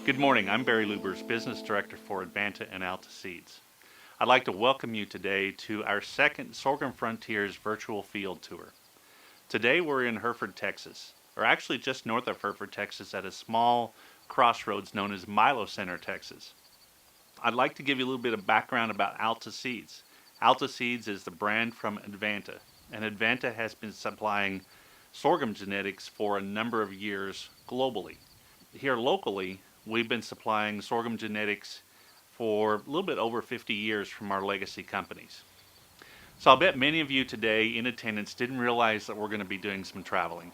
Good morning, I'm Barry Lubers, Business Director for Advanta and Alta Seeds. I'd like to welcome you today to our second Sorghum Frontiers virtual field tour. Today we're in Hereford, Texas, or actually just north of Hereford, Texas at a small crossroads known as Milo Center, Texas. I'd like to give you a little bit of background about Alta Seeds. Alta Seeds is the brand from Advanta, and Advanta has been supplying sorghum genetics for a number of years globally. Here locally, we've been supplying sorghum genetics for a little bit over 50 years from our legacy companies. So I'll bet many of you today in attendance didn't realize that we're going to be doing some traveling.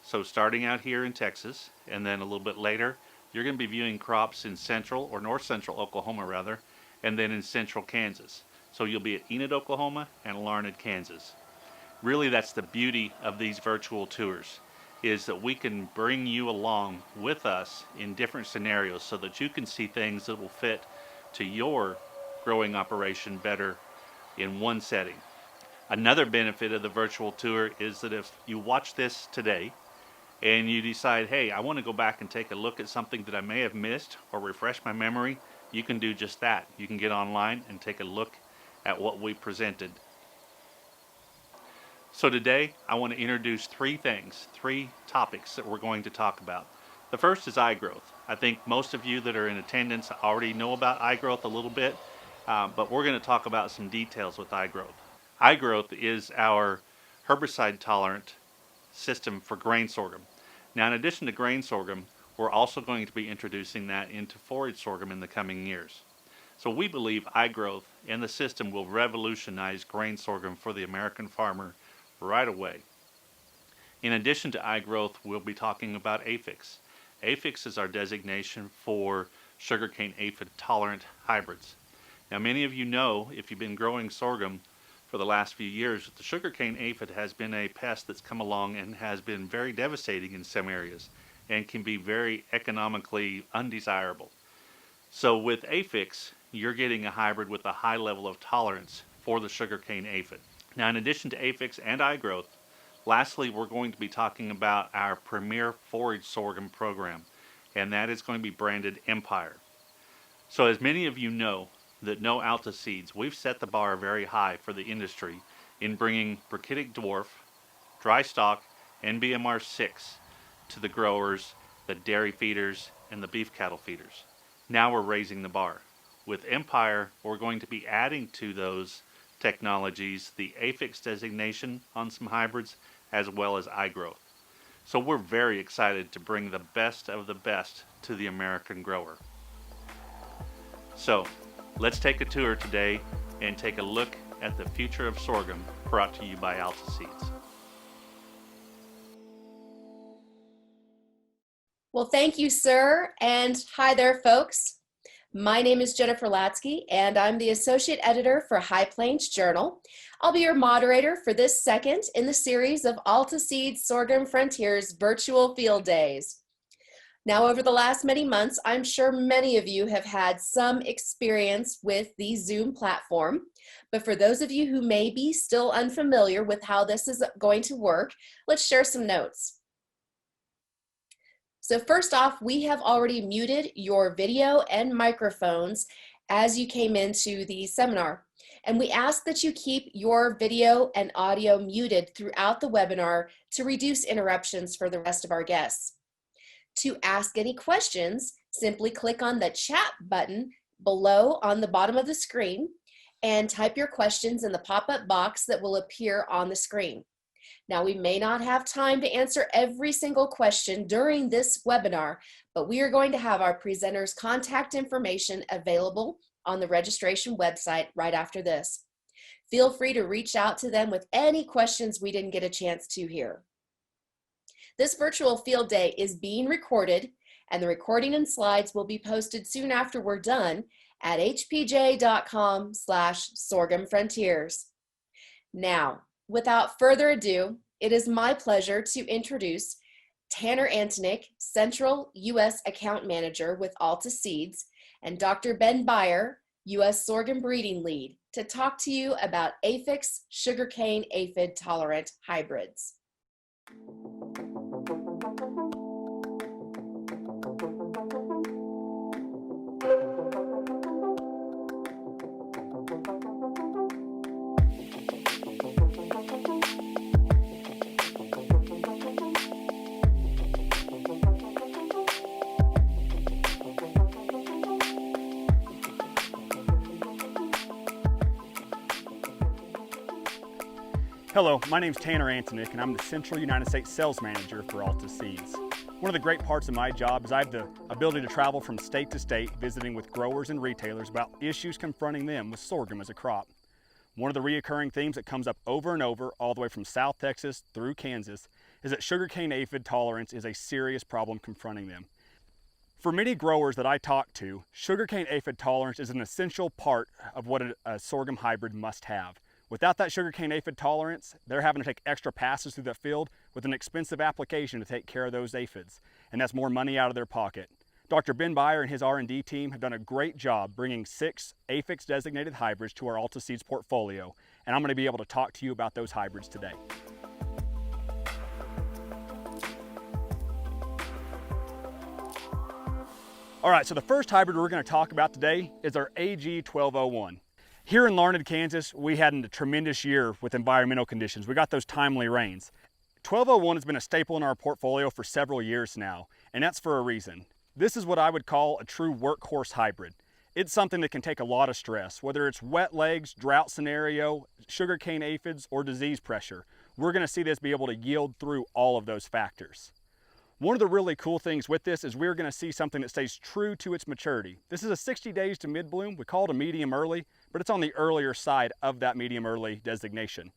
So starting out here in Texas, and then a little bit later, you're going to be viewing crops in central or north central Oklahoma rather, and then in central Kansas. So you'll be at Enid, Oklahoma and Larned, Kansas. Really, that's the beauty of these virtual tours, is that we can bring you along with us in different scenarios so that you can see things that will fit to your growing operation better in one setting. Another benefit of the virtual tour is that if you watch this today and you decide, hey, I want to go back and take a look at something that I may have missed or refresh my memory, you can do just that. You can get online and take a look at what we presented. So today I want to introduce three topics that we're going to talk about. The first is eye growth. I think most of you that are in attendance already know about eye growth a little bit, but we're going to talk about some details with eye growth. Eye growth is our herbicide tolerant system for grain sorghum. Now, in addition to grain sorghum, we're also going to be introducing that into forage sorghum in the coming years. So we believe eye growth and the system will revolutionize grain sorghum for the American farmer right away. In addition to eye growth, we'll be talking about aphix. Aphix is our designation for sugarcane aphid tolerant hybrids. Now, many of you know, if you've been growing sorghum for the last few years, the sugarcane aphid has been a pest that's come along and has been very devastating in some areas and can be very economically undesirable. So with aphix, you're getting a hybrid with a high level of tolerance for the sugarcane aphid. Now, in addition to aphix and eye growth, lastly, we're going to be talking about our premier forage sorghum program, and that is going to be branded Empire. So as many of you know that know Alta Seeds, we've set the bar very high for the industry in bringing Brachytic dwarf, dry stalk, and BMR6 to the growers, the dairy feeders, and the beef cattle feeders. Now we're raising the bar. With Empire, we're going to be adding to those technologies the aphix designation on some hybrids as well as eye growth. So we're very excited to bring the best of the best to the American grower. So let's take a tour today and take a look at the future of sorghum, brought to you by Alta Seeds. Well, thank you, sir, and hi there, folks. My name is Jennifer Latsky, and I'm the Associate Editor for High Plains Journal. I'll be your moderator for this second in the series of Alta Seeds Sorghum Frontiers Virtual Field Days. Now, over the last many months, I'm sure many of you have had some experience with the Zoom platform, but for those of you who may be still unfamiliar with how this is going to work, let's share some notes. So first off, we have already muted your video and microphones as you came into the seminar. And we ask that you keep your video and audio muted throughout the webinar to reduce interruptions for the rest of our guests. To ask any questions, simply click on the chat button below on the bottom of the screen and type your questions in the pop-up box that will appear on the screen. Now, we may not have time to answer every single question during this webinar, but we are going to have our presenters' contact information available on the registration website right after this. Feel free to reach out to them with any questions we didn't get a chance to hear. This virtual field day is being recorded, and the recording and slides will be posted soon after we're done at hpj.com/sorghumfrontiers. Now, without further ado, it is my pleasure to introduce Tanner Antonick, Central U.S. Account Manager with Alta Seeds, and Dr. Ben Beyer, U.S. Sorghum Breeding Lead, to talk to you about aphix sugarcane aphid tolerant hybrids. Hello, my name's Tanner Antonick, and I'm the Central United States Sales Manager for Alta Seeds. One of the great parts of my job is I have the ability to travel from state to state, visiting with growers and retailers about issues confronting them with sorghum as a crop. One of the reoccurring themes that comes up over and over, all the way from South Texas through Kansas, is that sugarcane aphid tolerance is a serious problem confronting them. For many growers that I talk to, sugarcane aphid tolerance is an essential part of what a sorghum hybrid must have. Without that sugarcane aphid tolerance, they're having to take extra passes through the field with an expensive application to take care of those aphids, and that's more money out of their pocket. Dr. Ben Beyer and his R&D team have done a great job bringing 6 Aphix designated hybrids to our Alta Seeds portfolio, and I'm going to be able to talk to you about those hybrids today. All right, so the first hybrid we're going to talk about today is our AG 1201. Here in Larned, Kansas, we had a tremendous year with environmental conditions. We got those timely rains. 1201 has been a staple in our portfolio for several years now, and that's for a reason. This is what I would call a true workhorse hybrid. It's something that can take a lot of stress, whether it's wet legs, drought scenario, sugarcane aphids, or disease pressure. We're going to see this be able to yield through all of those factors. One of the really cool things with this is we're going to see something that stays true to its maturity. This is a 60 days to mid-bloom. We call it a medium early, but it's on the earlier side of that medium early designation.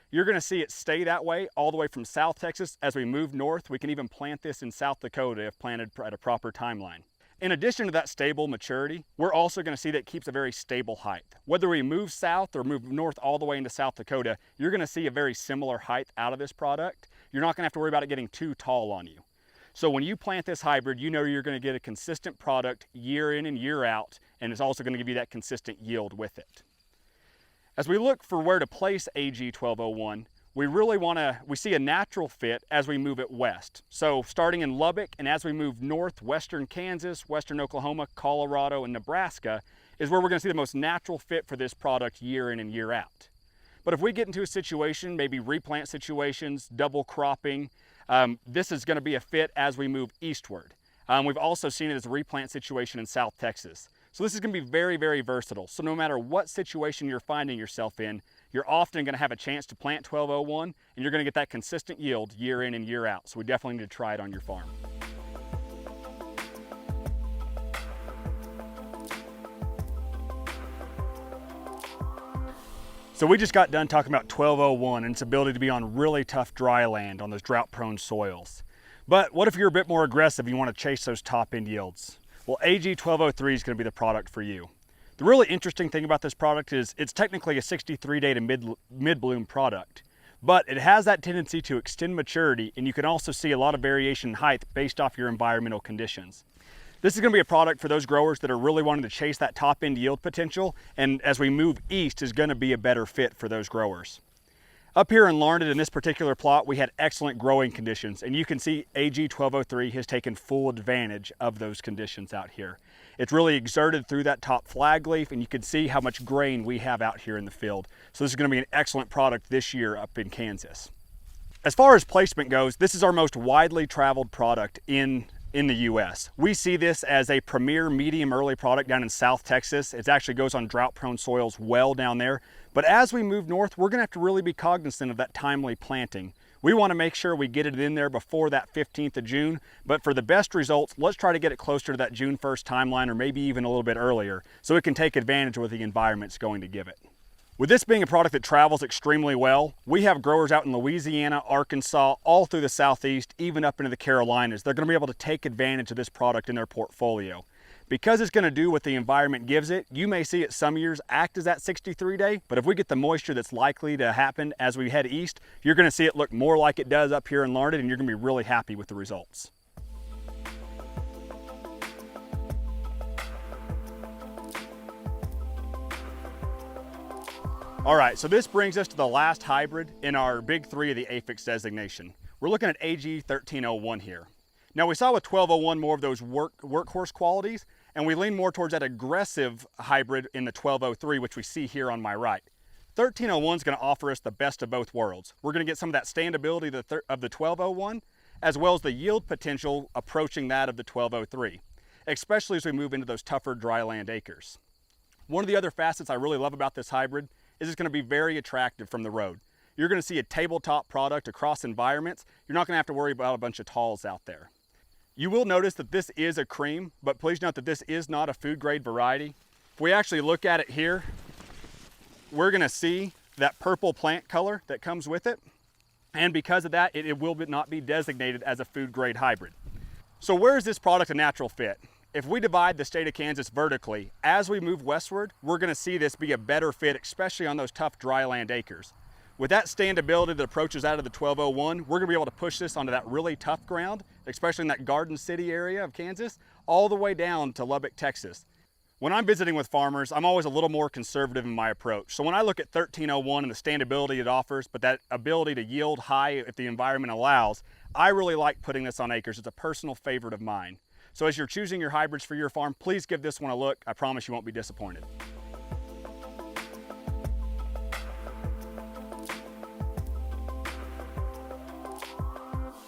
You're going to see it stay that way all the way from South Texas. As we move north, we can even plant this in South Dakota if planted at a proper timeline. In addition to that stable maturity, we're also going to see that it keeps a very stable height. Whether we move south or move north all the way into South Dakota, you're going to see a very similar height out of this product. You're not going to have to worry about it getting too tall on you. So when you plant this hybrid, you know you're going to get a consistent product year in and year out, and it's also going to give you that consistent yield with it. As we look for where to place AG 1201, we see a natural fit as we move it west. So starting in Lubbock, and as we move north, western Kansas, western Oklahoma, Colorado, and Nebraska is where we're going to see the most natural fit for this product year in and year out. But if we get into a situation, maybe replant situations, double cropping, this is going to be a fit as we move eastward. We've also seen it as a replant situation in South Texas. So this is going to be very, very versatile. So no matter what situation you're finding yourself in, you're often going to have a chance to plant 1201, and you're going to get that consistent yield year in and year out. So we definitely need to try it on your farm. So we just got done talking about 1201 and its ability to be on really tough dry land on those drought-prone soils. But what if you're a bit more aggressive and you want to chase those top-end yields? Well, AG 1203 is going to be the product for you. The really interesting thing about this product is it's technically a 63-day to mid-bloom product, but it has that tendency to extend maturity, and you can also see a lot of variation in height based off your environmental conditions. This is going to be a product for those growers that are really wanting to chase that top end yield potential, and as we move east is going to be a better fit for those growers. Up here in Larned, in this particular plot, we had excellent growing conditions, and you can see AG 1203 has taken full advantage of those conditions out here. It's really exerted through that top flag leaf, and you can see how much grain we have out here in the field. So this is going to be an excellent product this year up in Kansas. As far as placement goes, this is our most widely traveled product in the US. We see this as a premier medium early product down in South Texas. It actually goes on drought prone soils well down there. But as we move north, we're gonna have to really be cognizant of that timely planting. We wanna make sure we get it in there before that 15th of June, but for the best results, let's try to get it closer to that June 1st timeline, or maybe even a little bit earlier, so it can take advantage of what the environment's going to give it. With this being a product that travels extremely well, we have growers out in Louisiana, Arkansas, all through the Southeast, even up into the Carolinas. They're going to be able to take advantage of this product in their portfolio. Because it's going to do what the environment gives it, you may see it some years act as that 63-day, but if we get the moisture that's likely to happen as we head east, you're going to see it look more like it does up here in Larned, and you're going to be really happy with the results. All right, so this brings us to the last hybrid in our big three of the Aphix designation. We're looking at AG 1301 here. Now we saw with 1201 more of those workhorse qualities, and we lean more towards that aggressive hybrid in the 1203, which we see here on my right. 1301 is going to offer us the best of both worlds. We're going to get some of that standability of the 1201, as well as the yield potential approaching that of the 1203, especially as we move into those tougher dryland acres. One of the other facets I really love about this hybrid is it's going to be very attractive from the road. You're going to see a tabletop product across environments. You're not going to have to worry about a bunch of talls out there. You will notice that this is a cream, but please note that this is not a food grade variety. If we actually look at it here, we're going to see that purple plant color that comes with it. And because of that, it will not be designated as a food grade hybrid. So where is this product a natural fit? If we divide the state of Kansas vertically, as we move westward, we're going to see this be a better fit, especially on those tough dryland acres. With that standability that approaches out of the 1201, we're going to be able to push this onto that really tough ground, especially in that Garden City area of Kansas, all the way down to Lubbock, Texas. When I'm visiting with farmers, I'm always a little more conservative in my approach. So when I look at 1301 and the standability it offers, but that ability to yield high if the environment allows, I really like putting this on acres. It's a personal favorite of mine. So as you're choosing your hybrids for your farm, please give this one a look. I promise you won't be disappointed.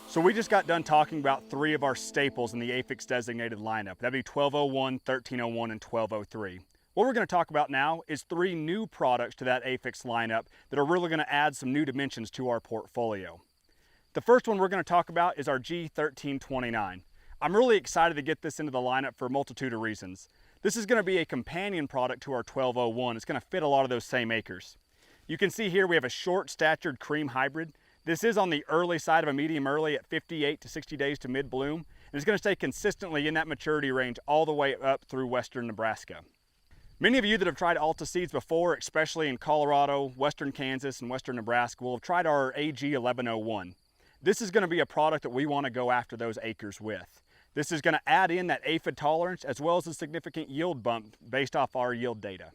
So we just got done talking about three of our staples in the APHIX designated lineup. That'd be 1201, 1301, and 1203. What we're going to talk about now is three new products to that APHIX lineup that are really going to add some new dimensions to our portfolio. The first one we're going to talk about is our G1329. I'm really excited to get this into the lineup for a multitude of reasons. This is going to be a companion product to our 1201. It's going to fit a lot of those same acres. You can see here we have a short statured cream hybrid. This is on the early side of a medium early at 58 to 60 days to mid-bloom, and it's going to stay consistently in that maturity range all the way up through western Nebraska. Many of you that have tried Alta Seeds before, especially in Colorado, western Kansas, and western Nebraska, will have tried our AG 1101. This is going to be a product that we want to go after those acres with. This is going to add in that aphid tolerance as well as a significant yield bump based off our yield data.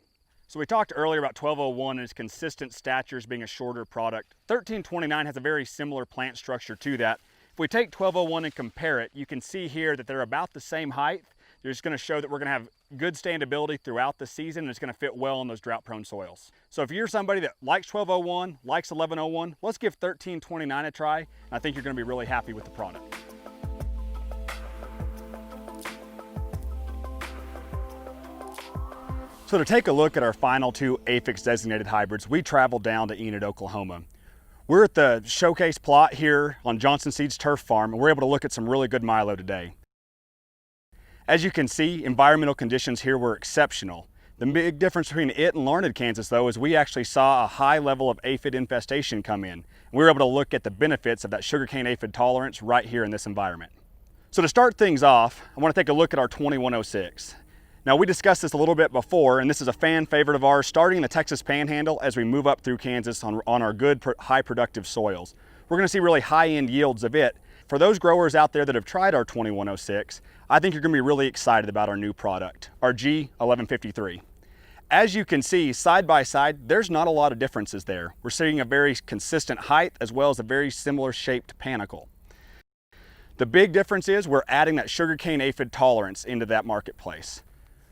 So we talked earlier about 1201 and its consistent statures being a shorter product. 1329 has a very similar plant structure to that. If we take 1201 and compare it, you can see here that they're about the same height. They're just going to show that we're going to have good standability throughout the season, and it's going to fit well in those drought-prone soils. So if you're somebody that likes 1201, likes 1101, let's give 1329 a try, and I think you're going to be really happy with the product. So to take a look at our final two APHIX designated hybrids, we traveled down to Enid, Oklahoma. We're at the showcase plot here on Johnson Seeds Turf Farm, and we're able to look at some really good milo today. As you can see, environmental conditions here were exceptional. The big difference between it and Larned, Kansas, though, is we actually saw a high level of aphid infestation come in. We were able to look at the benefits of that sugarcane aphid tolerance right here in this environment. So to start things off, I want to take a look at our 2106. Now, we discussed this a little bit before, and this is a fan favorite of ours, starting in the Texas Panhandle as we move up through Kansas on our good, high productive soils. We're going to see really high-end yields of it. For those growers out there that have tried our 2106, I think you're going to be really excited about our new product, our G1153. As you can see, side by side, there's not a lot of differences there. We're seeing a very consistent height as well as a very similar shaped panicle. The big difference is we're adding that sugarcane aphid tolerance into that marketplace.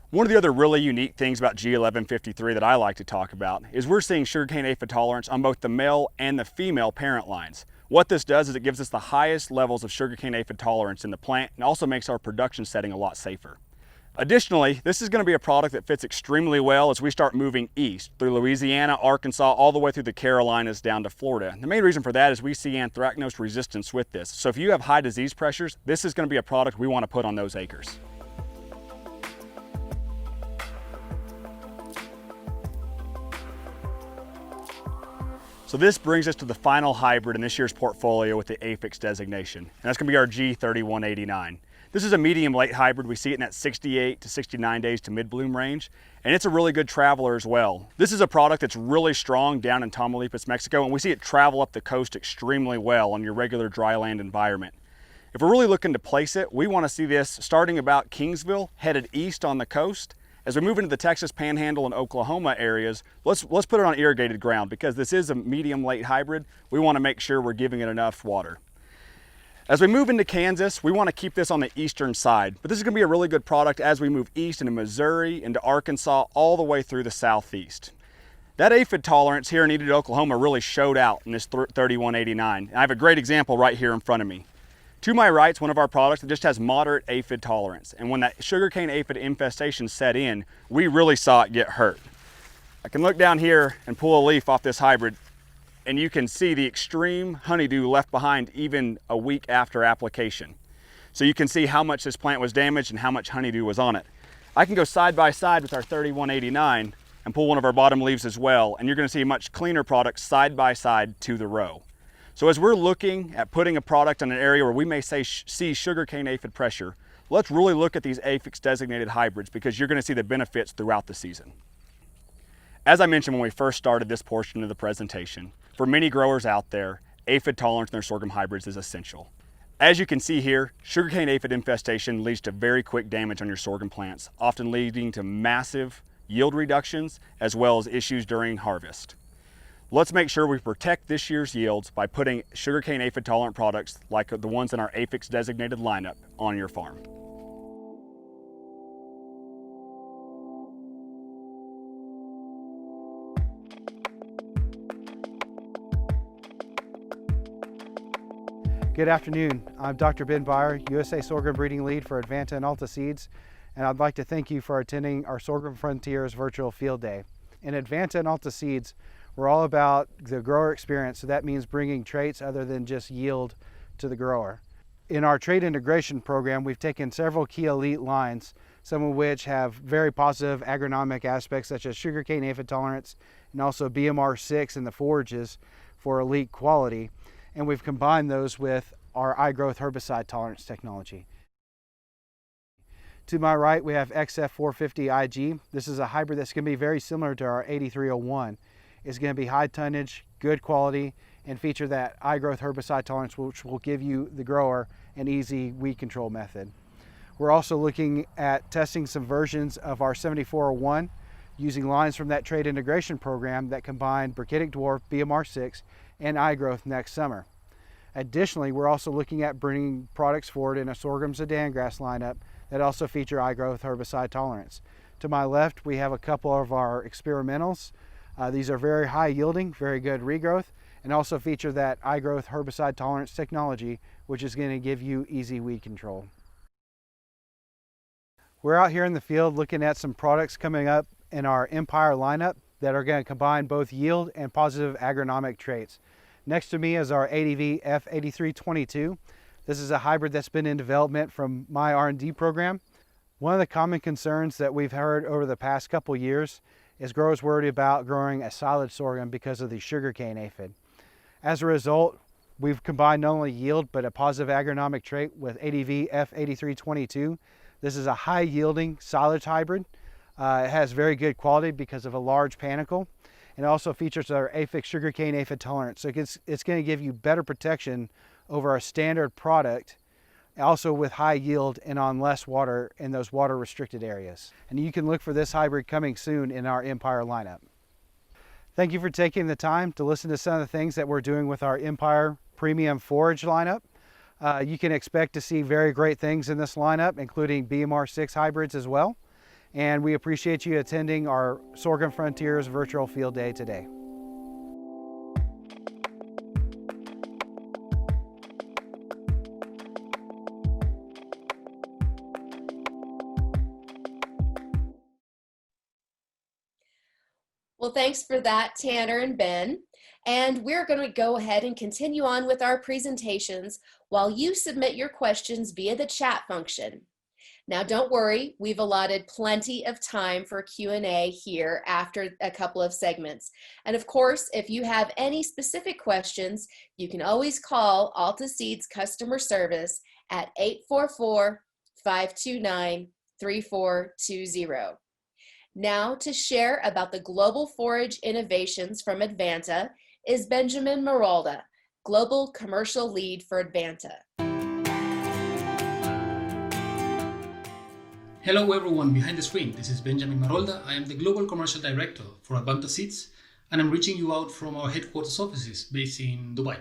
One of the other really unique things about G1153 that I like to talk about is we're seeing sugarcane aphid tolerance on both the male and the female parent lines. What this does is it gives us the highest levels of sugarcane aphid tolerance in the plant and also makes our production setting a lot safer. Additionally, this is going to be a product that fits extremely well as we start moving east through Louisiana, Arkansas, all the way through the Carolinas down to Florida. The main reason for that is we see anthracnose resistance with this. So if you have high disease pressures, this is going to be a product we want to put on those acres. So this brings us to the final hybrid in this year's portfolio with the APHIX designation, and that's going to be our G3189. This is a medium late hybrid. We see it in that 68 to 69 days to mid-bloom range, and it's a really good traveler as well. This is a product that's really strong down in Tamaulipas, Mexico, and we see it travel up the coast extremely well on your regular dryland environment. If we're really looking to place it, we want to see this starting about Kingsville, headed east on the coast. As we move into the Texas Panhandle and Oklahoma areas, let's put it on irrigated ground because this is a medium late hybrid. We want to make sure we're giving it enough water. As we move into Kansas, we want to keep this on the eastern side, but this is going to be a really good product as we move east into Missouri, into Arkansas, all the way through the southeast. That aphid tolerance here in Enid, Oklahoma really showed out in this 3189. I have a great example right here in front of me. To my right is one of our products that just has moderate aphid tolerance. And when that sugarcane aphid infestation set in, we really saw it get hurt. I can look down here and pull a leaf off this hybrid, and you can see the extreme honeydew left behind even a week after application. So you can see how much this plant was damaged and how much honeydew was on it. I can go side by side with our 3189 and pull one of our bottom leaves as well, and you're going to see a much cleaner product side by side to the row. So as we're looking at putting a product in an area where we may see sugarcane aphid pressure, let's really look at these aphix designated hybrids, because you're going to see the benefits throughout the season. As I mentioned when we first started this portion of the presentation, for many growers out there, aphid tolerance in their sorghum hybrids is essential. As you can see here, sugarcane aphid infestation leads to very quick damage on your sorghum plants, often leading to massive yield reductions as well as issues during harvest. Let's make sure we protect this year's yields by putting sugarcane aphid tolerant products like the ones in our aphix designated lineup on your farm. Good afternoon. I'm Dr. Ben Byer, USA Sorghum Breeding Lead for Advanta and Alta Seeds, and I'd like to thank you for attending our Sorghum Frontiers Virtual Field Day. In Advanta and Alta Seeds, we're all about the grower experience, so that means bringing traits other than just yield to the grower. In our trait integration program, we've taken several key elite lines, some of which have very positive agronomic aspects such as sugarcane aphid tolerance and also BMR6 in the forages for elite quality. And we've combined those with our iGrowth herbicide tolerance technology. To my right, we have XF450IG. This is a hybrid that's going to be very similar to our 8301. It's going to be high tonnage, good quality, and feature that iGrowth herbicide tolerance, which will give you, the grower, an easy weed control method. We're also looking at testing some versions of our 7401 using lines from that trait integration program that combine Brachytic dwarf, BMR6, and iGrowth next summer. Additionally, we're also looking at bringing products forward in a sorghum sedan grass lineup that also feature iGrowth herbicide tolerance. To my left, we have a couple of our experimentals. These are very high yielding, very good regrowth, and also feature that iGrowth herbicide tolerance technology, which is going to give you easy weed control. We're out here in the field looking at some products coming up in our Empire lineup that are going to combine both yield and positive agronomic traits. Next to me is our ADV F8322. This is a hybrid that's been in development from my R&D program. One of the common concerns that we've heard over the past couple years is growers worried about growing a solid sorghum because of the sugarcane aphid. As a result, we've combined not only yield but a positive agronomic trait with ADV F8322. This is a high yielding solids hybrid. It has very good quality because of a large panicle, and also features our aphix sugarcane aphid tolerance. So it's going to give you better protection over a standard product, also with high yield and on less water in those water restricted areas. And you can look for this hybrid coming soon in our Empire lineup. Thank you for taking the time to listen to some of the things that we're doing with our Empire Premium Forage lineup. You can expect to see very great things in this lineup, including BMR6 hybrids as well. And we appreciate you attending our Sorghum Frontiers Virtual Field Day today. Well, thanks for that, Tanner and Ben. And we're going to go ahead and continue on with our presentations while you submit your questions via the chat function. Now, don't worry, we've allotted plenty of time for Q&A here after a couple of segments. And of course, if you have any specific questions, you can always call Alta Seeds customer service at 844-529-3420. Now, to share about the global forage innovations from Advanta is Benjamin Marolda, Global Commercial Lead for Advanta. Hello everyone behind the screen, this is Benjamin Marolda. I am the Global Commercial Director for Alta Seeds, and I'm reaching you out from our headquarters offices based in Dubai.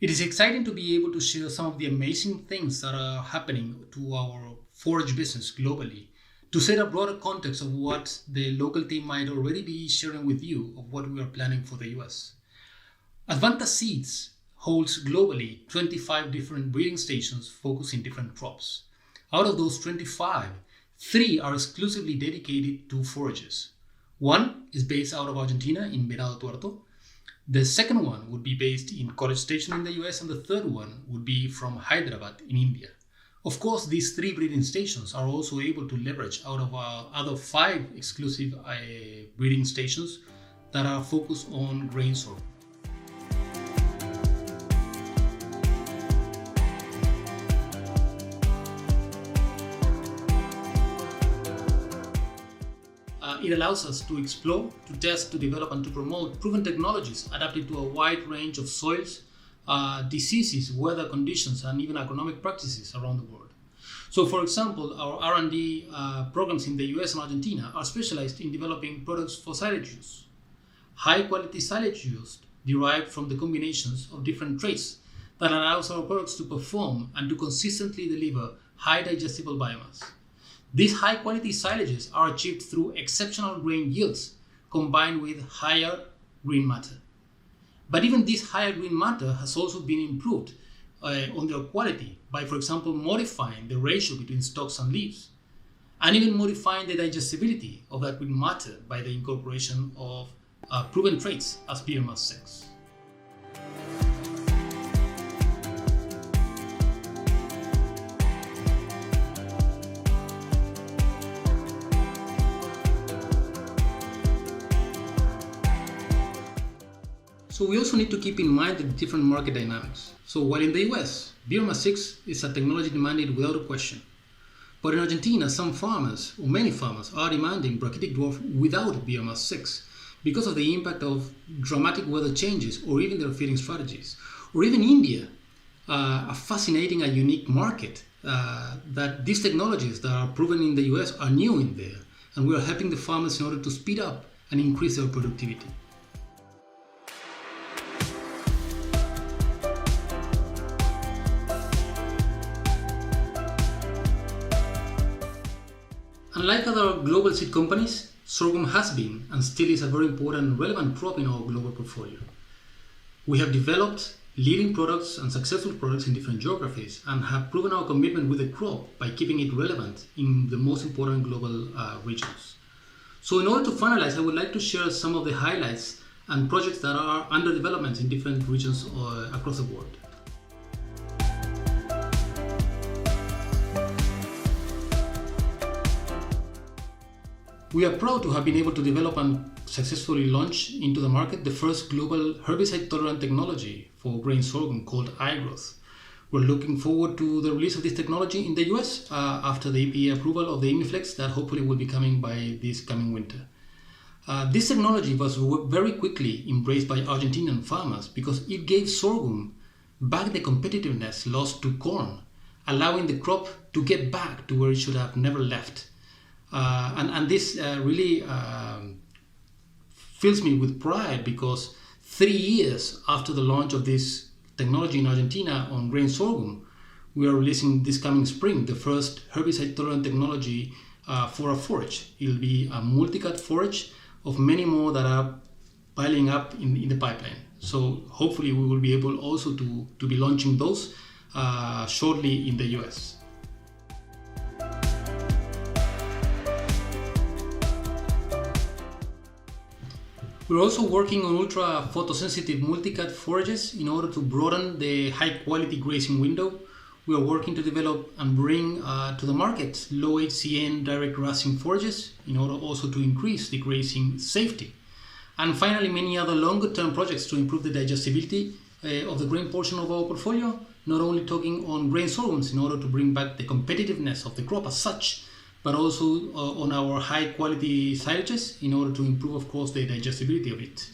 It is exciting to be able to share some of the amazing things that are happening to our forage business globally, to set a broader context of what the local team might already be sharing with you of what we are planning for the US. Alta Seeds holds globally 25 different breeding stations focusing different crops. Out of those 25, 3 are exclusively dedicated to forages. One is based out of Argentina in Venado Tuerto. The second one would be based in College Station in the US, and the third one would be from Hyderabad in India. Of course, these 3 breeding stations are also able to leverage out of our other 5 exclusive breeding stations that are focused on grain sorghum. It allows us to explore, to test, to develop, and to promote proven technologies adapted to a wide range of soils, diseases, weather conditions, and even agronomic practices around the world. So, for example, our R&D programs in the US and Argentina are specialized in developing products for silage use. High-quality silage used derived from the combinations of different traits that allows our products to perform and to consistently deliver high digestible biomass. These high-quality silages are achieved through exceptional grain yields combined with higher green matter. But even this higher green matter has also been improved on their quality by, for example, modifying the ratio between stalks and leaves, and even modifying the digestibility of that green matter by the incorporation of proven traits as biomass sinks. So we also need to keep in mind the different market dynamics. So while in the US, biomass 6 is a technology demanded without a question. But in Argentina, some farmers, or many farmers, are demanding brachytic dwarf without biomass 6 because of the impact of dramatic weather changes or even their feeding strategies. Or even India, a fascinating and unique market that these technologies that are proven in the US are new in there. And we are helping the farmers in order to speed up and increase their productivity. Unlike other global seed companies, sorghum has been and still is a very important and relevant crop in our global portfolio. We have developed leading products and successful products in different geographies and have proven our commitment with the crop by keeping it relevant in the most important global regions. So in order to finalize, I would like to share some of the highlights and projects that are under development in different regions across the world. We are proud to have been able to develop and successfully launch into the market the first global herbicide-tolerant technology for grain sorghum called iGrowth. We're looking forward to the release of this technology in the US after the EPA approval of the Imiflex that hopefully will be coming by this coming winter. This technology was very quickly embraced by Argentinian farmers because it gave sorghum back the competitiveness lost to corn, allowing the crop to get back to where it should have never left. And this really fills me with pride because 3 years after the launch of this technology in Argentina on grain sorghum, we are releasing this coming spring the first herbicide-tolerant technology for a forage. It'll be a multi-cut forage of many more that are piling up in the pipeline. So hopefully we will be able also to be launching those shortly in the US. We're also working on ultra photosensitive multi-cut forages in order to broaden the high quality grazing window. We are working to develop and bring to the market low HCN direct grazing forages in order also to increase the grazing safety. And finally, many other longer term projects to improve the digestibility of the grain portion of our portfolio, not only talking on grain sorghums in order to bring back the competitiveness of the crop as such, but also on our high quality silages in order to improve, of course, the digestibility of it.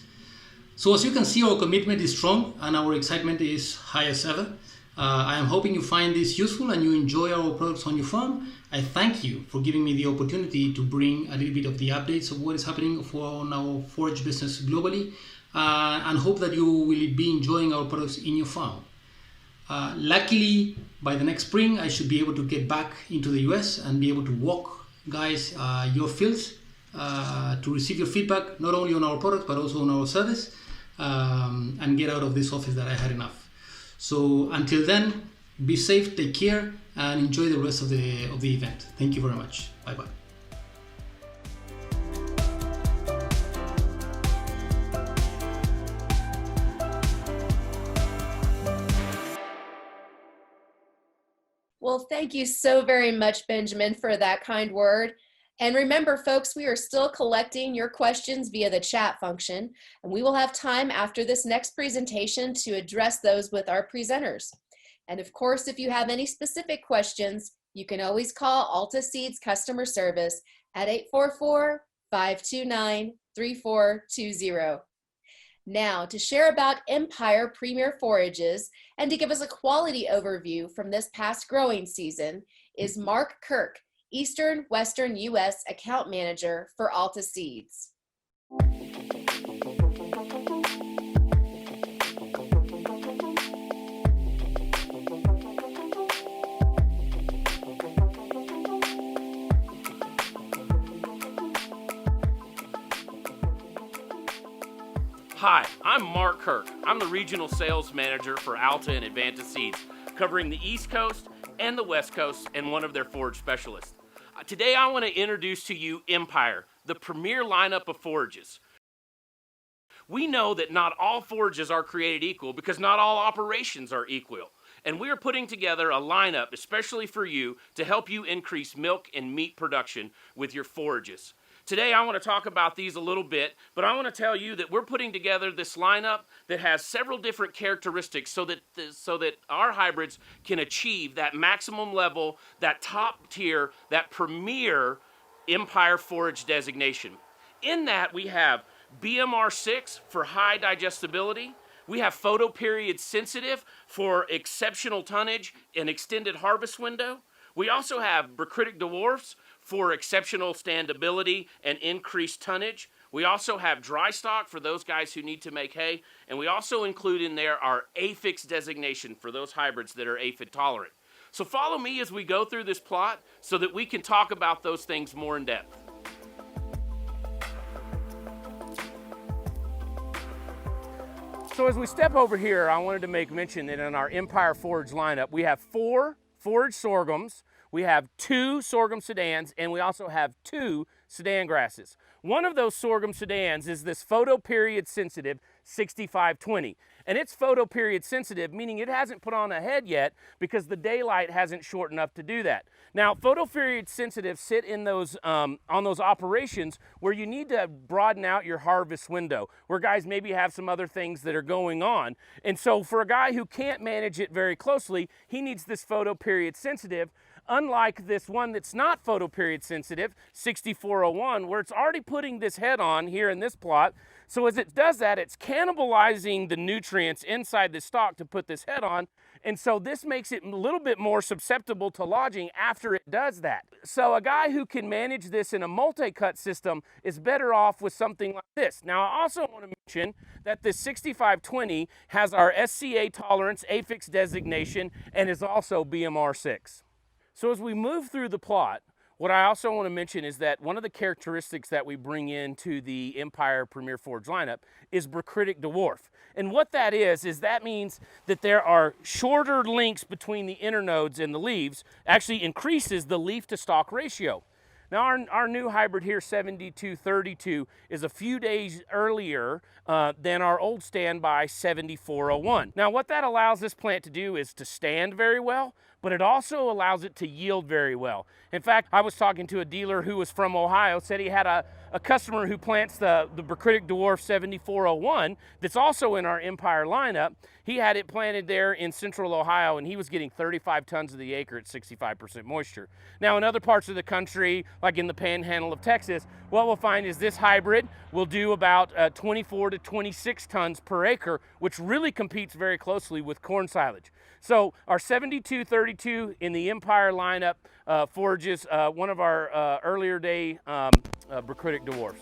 So as you can see, our commitment is strong and our excitement is high as ever. I am hoping you find this useful and you enjoy our products on your farm. I thank you for giving me the opportunity to bring a little bit of the updates of what is happening on our forage business globally, and hope that you will be enjoying our products in your farm. Luckily, by the next spring, I should be able to get back into the US and be able to walk, guys, your fields to receive your feedback, not only on our product, but also on our service, and get out of this office that I had enough. So until then, be safe, take care, and enjoy the rest of the event. Thank you very much. Bye-bye. Well, thank you so very much, Benjamin, for that kind word. And remember, folks, we are still collecting your questions via the chat function, and we will have time after this next presentation to address those with our presenters. And of course, if you have any specific questions, you can always call Alta Seeds customer service at 844-529-3420. Now, to share about Empire Premier Forages and to give us a quality overview from this past growing season is Mark Kirk, Eastern Western U.S. Account Manager for Alta Seeds. Hi, I'm Mark Kirk. I'm the Regional Sales Manager for Alta and Alta Seeds, covering the East Coast and the West Coast and one of their forage specialists. Today I want to introduce to you Empire, the premier lineup of forages. We know that not all forages are created equal because not all operations are equal. And we are putting together a lineup especially for you to help you increase milk and meat production with your forages. Today I want to talk about these a little bit, but I want to tell you that we're putting together this lineup that has several different characteristics so that our hybrids can achieve that maximum level, that top tier, that premier Empire forage designation. In that we have BMR6 for high digestibility. We have photoperiod sensitive for exceptional tonnage and extended harvest window. We also have Bacritic dwarfs for exceptional standability and increased tonnage. We also have dry stock for those guys who need to make hay. And we also include in there our APHIX designation for those hybrids that are aphid tolerant. So follow me as we go through this plot so that we can talk about those things more in depth. So as we step over here, I wanted to make mention that in our Empire forage lineup, we have 4 forage sorghums, we have 2 sorghum sedans, and we also have 2 sedan grasses. One of those sorghum sedans is this photoperiod sensitive 6520. And it's photoperiod sensitive, meaning it hasn't put on a head yet because the daylight hasn't shortened up to do that. Now, photoperiod sensitive sit in those on those operations where you need to broaden out your harvest window, where guys maybe have some other things that are going on. And so for a guy who can't manage it very closely, he needs this photoperiod sensitive. Unlike this one that's not photoperiod sensitive, 6401, where it's already putting this head on here in this plot. So as it does that, it's cannibalizing the nutrients inside the stalk to put this head on. And so this makes it a little bit more susceptible to lodging after it does that. So a guy who can manage this in a multi-cut system is better off with something like this. Now I also want to mention that this 6520 has our SCA tolerance APHIX designation and is also BMR6. So as we move through the plot, what I also want to mention is that one of the characteristics that we bring into the Empire Premier Forage lineup is Bacritic dwarf. And what that is that means that there are shorter links between the internodes and the leaves, actually increases the leaf to stalk ratio. Now our new hybrid here, 7232, is a few days earlier than our old standby 7401. Now what that allows this plant to do is to stand very well, but it also allows it to yield very well. In fact, I was talking to a dealer who was from Ohio, said he had a customer who plants the Bacritic dwarf 7401 that's also in our Empire lineup. He had it planted there in central Ohio and he was getting 35 tons of the acre at 65% moisture. Now in other parts of the country, like in the panhandle of Texas, what we'll find is this hybrid will do about 24 to 26 tons per acre, which really competes very closely with corn silage. So our 7232 in the Empire lineup forages one of our earlier day Bacritic dwarfs.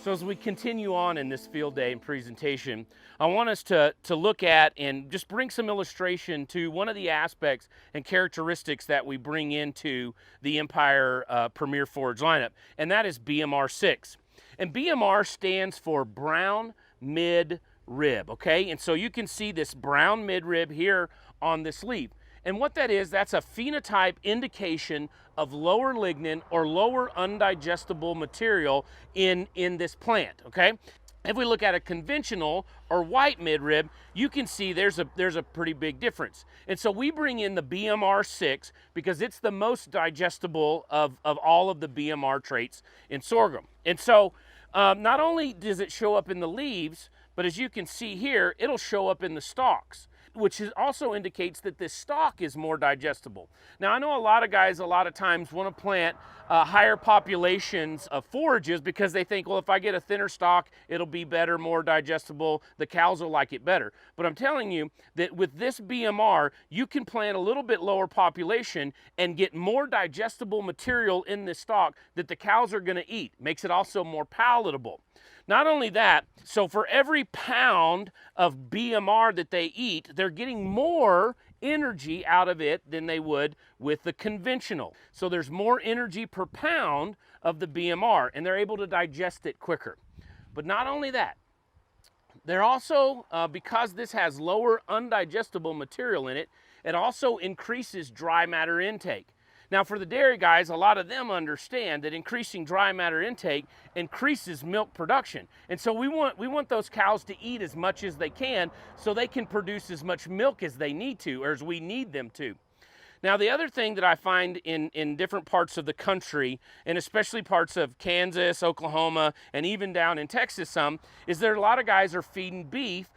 So as we continue on in this field day and presentation, I want us to look at and just bring some illustration to one of the aspects and characteristics that we bring into the Empire Premier Forage lineup, and that is BMR6. And BMR stands for brown mid rib, okay? And so you can see this brown mid rib here on this leaf. And what that is, that's a phenotype indication of lower lignin or lower undigestible material in this plant, okay? If we look at a conventional or white midrib, you can see there's a pretty big difference. And so we bring in the BMR6 because it's the most digestible of all of the BMR traits in sorghum. And so not only does it show up in the leaves, but as you can see here, it'll show up in the stalks, which also indicates that this stalk is more digestible. Now, I know a lot of guys a lot of times want to plant higher populations of forages because they think, well, if I get a thinner stalk, it'll be better, more digestible, the cows will like it better. But I'm telling you that with this BMR, you can plant a little bit lower population and get more digestible material in this stalk that the cows are going to eat. Makes it also more palatable. Not only that, so for every pound of BMR that they eat, they're getting more energy out of it than they would with the conventional. So there's more energy per pound of the BMR, and they're able to digest it quicker. But not only that, they're also, because this has lower undigestible material in it, it also increases dry matter intake. Now, for the dairy guys, a lot of them understand that increasing dry matter intake increases milk production. And so we want those cows to eat as much as they can so they can produce as much milk as they need to, or as we need them to. Now, the other thing that I find in different parts of the country, and especially parts of Kansas, Oklahoma, and even down in Texas some, is that a lot of guys are feeding beef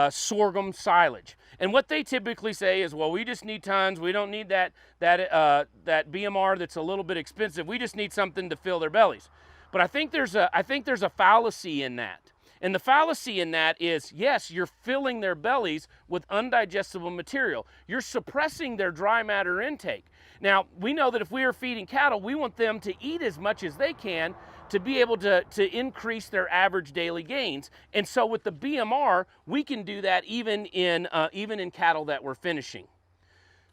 sorghum silage. And what they typically say is, well, we just need tons. We don't need that BMR that's a little bit expensive. We just need something to fill their bellies. But I think there's a fallacy in that. And the fallacy in that is, yes, you're filling their bellies with undigestible material. You're suppressing their dry matter intake. Now, we know that if we are feeding cattle, we want them to eat as much as they can to be able to increase their average daily gains. And so with the BMR, we can do that even in cattle that we're finishing.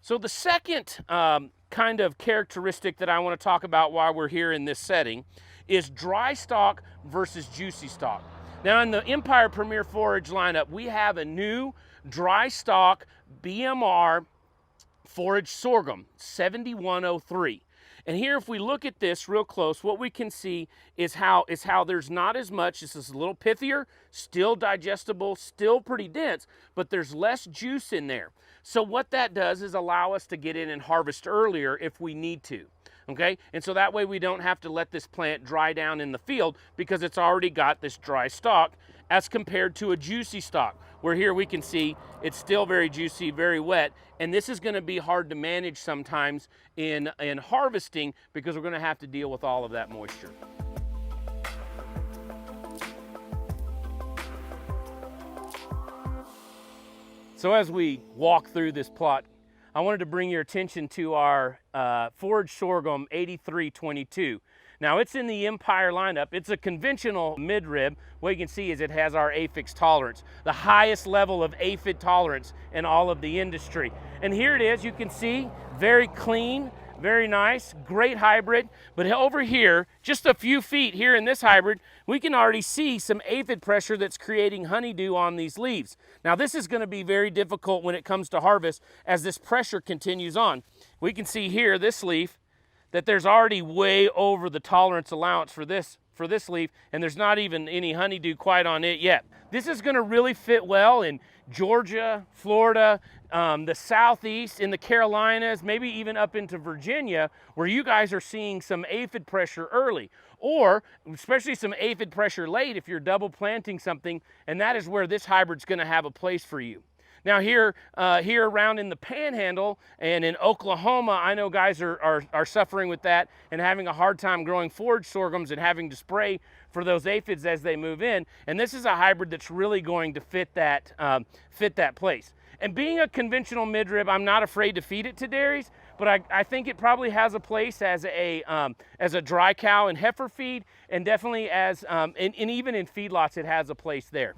So the second kind of characteristic that I want to talk about while we're here in this setting is dry stalk versus juicy stalk. Now, in the Empire Premier Forage lineup, we have a new dry stalk BMR forage sorghum, 7103. And here, if we look at this real close, what we can see is how there's not as much. This is a little pithier, still digestible, still pretty dense, but there's less juice in there. So what that does is allow us to get in and harvest earlier if we need to. Okay, and so that way we don't have to let this plant dry down in the field because it's already got this dry stalk, as compared to a juicy stalk, where here we can see it's still very juicy, very wet, and this is going to be hard to manage sometimes in harvesting because we're going to have to deal with all of that moisture. So as we walk through this plot, I wanted to bring your attention to our forage sorghum 8322. Now, it's in the Empire lineup. It's a conventional midrib. What you can see is it has our aphix tolerance, the highest level of aphid tolerance in all of the industry. And here it is, you can see, very clean, very nice, great hybrid. But over here, just a few feet here in this hybrid, we can already see some aphid pressure that's creating honeydew on these leaves. Now, this is going to be very difficult when it comes to harvest as this pressure continues on. We can see here, this leaf, that there's already way over the tolerance allowance for this leaf, and there's not even any honeydew quite on it yet. This is going to really fit well in Georgia, Florida, the Southeast, in the Carolinas, maybe even up into Virginia, where you guys are seeing some aphid pressure early, or especially some aphid pressure late if you're double planting something, and that is where this hybrid's going to have a place for you. Now here around in the Panhandle and in Oklahoma, I know guys are suffering with that and having a hard time growing forage sorghums and having to spray for those aphids as they move in. And this is a hybrid that's really going to fit that place. And being a conventional midrib, I'm not afraid to feed it to dairies, but I think it probably has a place as a dry cow and heifer feed, and definitely as and even in feedlots, it has a place there.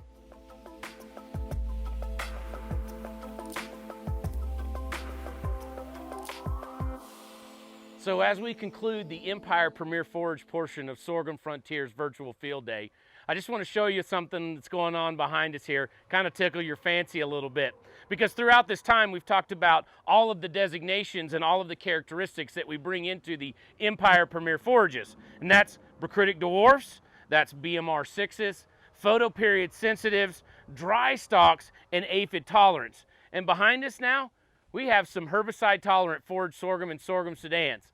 So as we conclude the Empire Premier Forage portion of Sorghum Frontiers Virtual Field Day, I just want to show you something that's going on behind us here, kind of tickle your fancy a little bit. Because throughout this time, we've talked about all of the designations and all of the characteristics that we bring into the Empire Premier Forages. And that's Bacritic Dwarfs, that's BMR 6s, photoperiod sensitives, dry stalks, and aphid tolerance. And behind us now, we have some herbicide tolerant forage sorghum and sorghum sedans.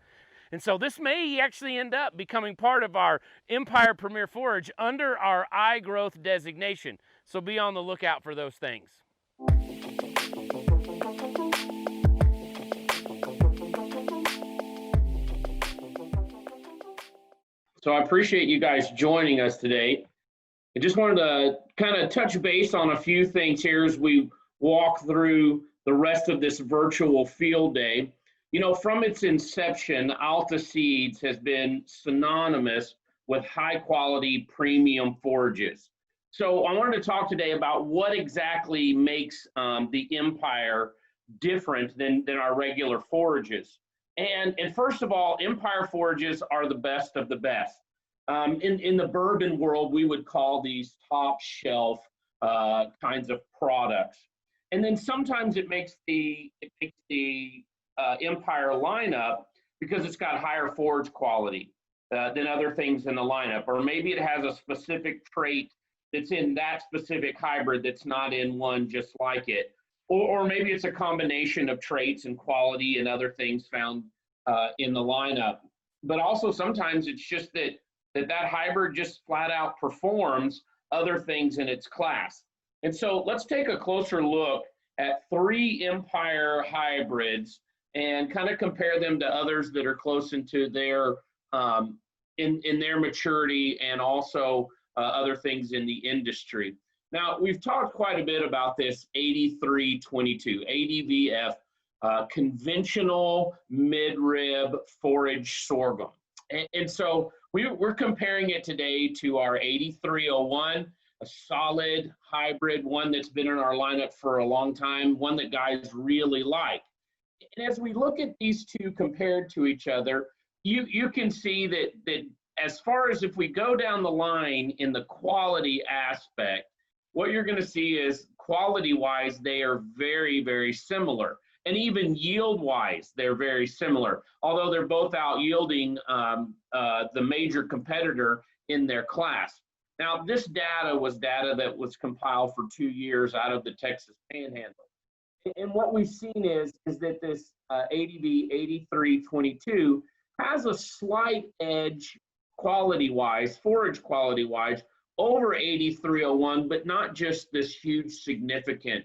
And so this may actually end up becoming part of our Empire Premier Forage under our iGrowth designation. So be on the lookout for those things. So I appreciate you guys joining us today. I just wanted to kind of touch base on a few things here as we walk through the rest of this virtual field day. You know, from its inception, Alta Seeds has been synonymous with high quality premium forages. So I wanted to talk today about what exactly makes the Empire different than our regular forages. And first of all, Empire forages are the best of the best. In the bourbon world, we would call these top shelf kinds of products. And then sometimes it makes the Empire lineup because it's got higher forage quality than other things in the lineup, or maybe it has a specific trait that's in that specific hybrid that's not in one just like it. Or maybe it's a combination of traits and quality and other things found in the lineup. But also sometimes it's just that hybrid just flat out performs other things in its class. And so let's take a closer look at 3 Empire hybrids and kind of compare them to others that are close into their in their maturity and also other things in the industry. Now, we've talked quite a bit about this 8322, ADVF, conventional mid-rib forage sorghum. And so we're comparing it today to our 8301, a solid hybrid, one that's been in our lineup for a long time, one that guys really like. And as we look at these two compared to each other, you can see that as far as if we go down the line in the quality aspect, what you're going to see is quality-wise, they are very, very similar. And even yield-wise, they're very similar, although they're both out-yielding the major competitor in their class. Now, this data was data that was compiled for 2 years out of the Texas Panhandle. And what we've seen is that this ADV 8322 has a slight edge quality-wise, forage quality-wise, over 8301, but not just this huge significant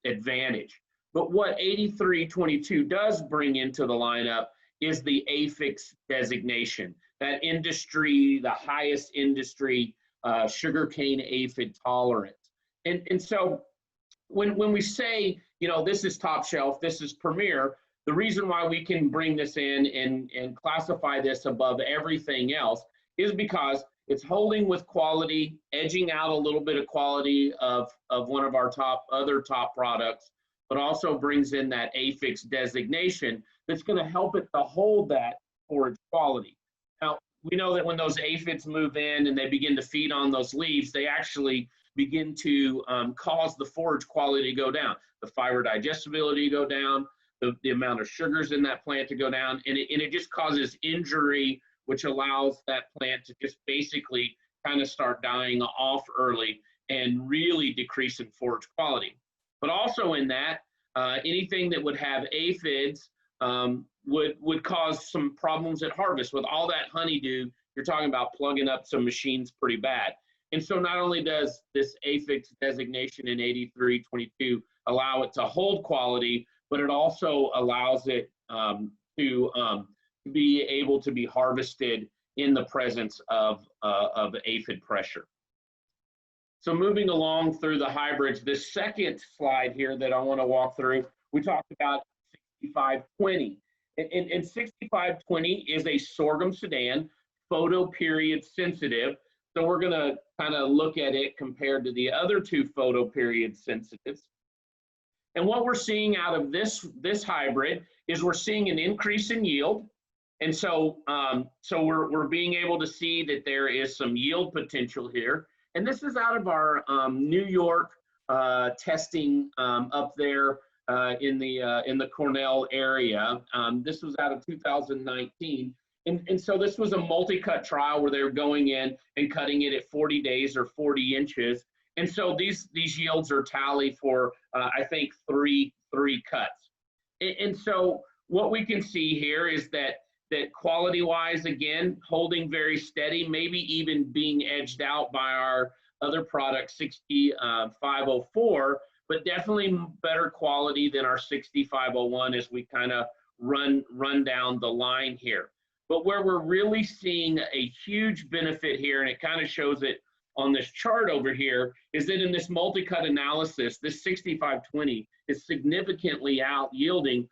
advantage. But what 8322 does bring into the lineup is the AFIX designation, that industry, the highest industry sugarcane aphid tolerance. And so when we say, you know, this is top shelf, this is premier, the reason why we can bring this in and classify this above everything else is because it's holding with quality, edging out a little bit of quality of one of our other top products, but also brings in that AFIX designation that's going to help it to hold that forage quality. Now, we know that when those aphids move in and they begin to feed on those leaves, they actually begin to cause the forage quality to go down, the fiber digestibility to go down, the amount of sugars in that plant to go down, and it just causes injury, which allows that plant to just basically kind of start dying off early and really decrease in forage quality. But also in that, anything that would have aphids would cause some problems at harvest. With all that honeydew, you're talking about plugging up some machines pretty bad. And so not only does this AFIX designation in 8322 allow it to hold quality, but it also allows it to be able to be harvested in the presence of aphid pressure. So moving along through the hybrids, this second slide here that I want to walk through, we talked about 6520. And 6520 is a sorghum sedan, photoperiod sensitive. So we're going to kind of look at it compared to the other two photoperiod sensitives. And what we're seeing out of this hybrid is we're seeing an increase in yield. And so, we're being able to see that there is some yield potential here. And this is out of our New York testing up there in the Cornell area. This was out of 2019. And so this was a multi-cut trial where they were going in and cutting it at 40 days or 40 inches. And so these yields are tally for, I think, three cuts. And so what we can see here is that quality-wise, again, holding very steady, maybe even being edged out by our other product, 6504, but definitely better quality than our 6501 as we kind of run down the line here. But where we're really seeing a huge benefit here, and it kind of shows it on this chart over here, is that in this multi-cut analysis, this 6520 is significantly out yielding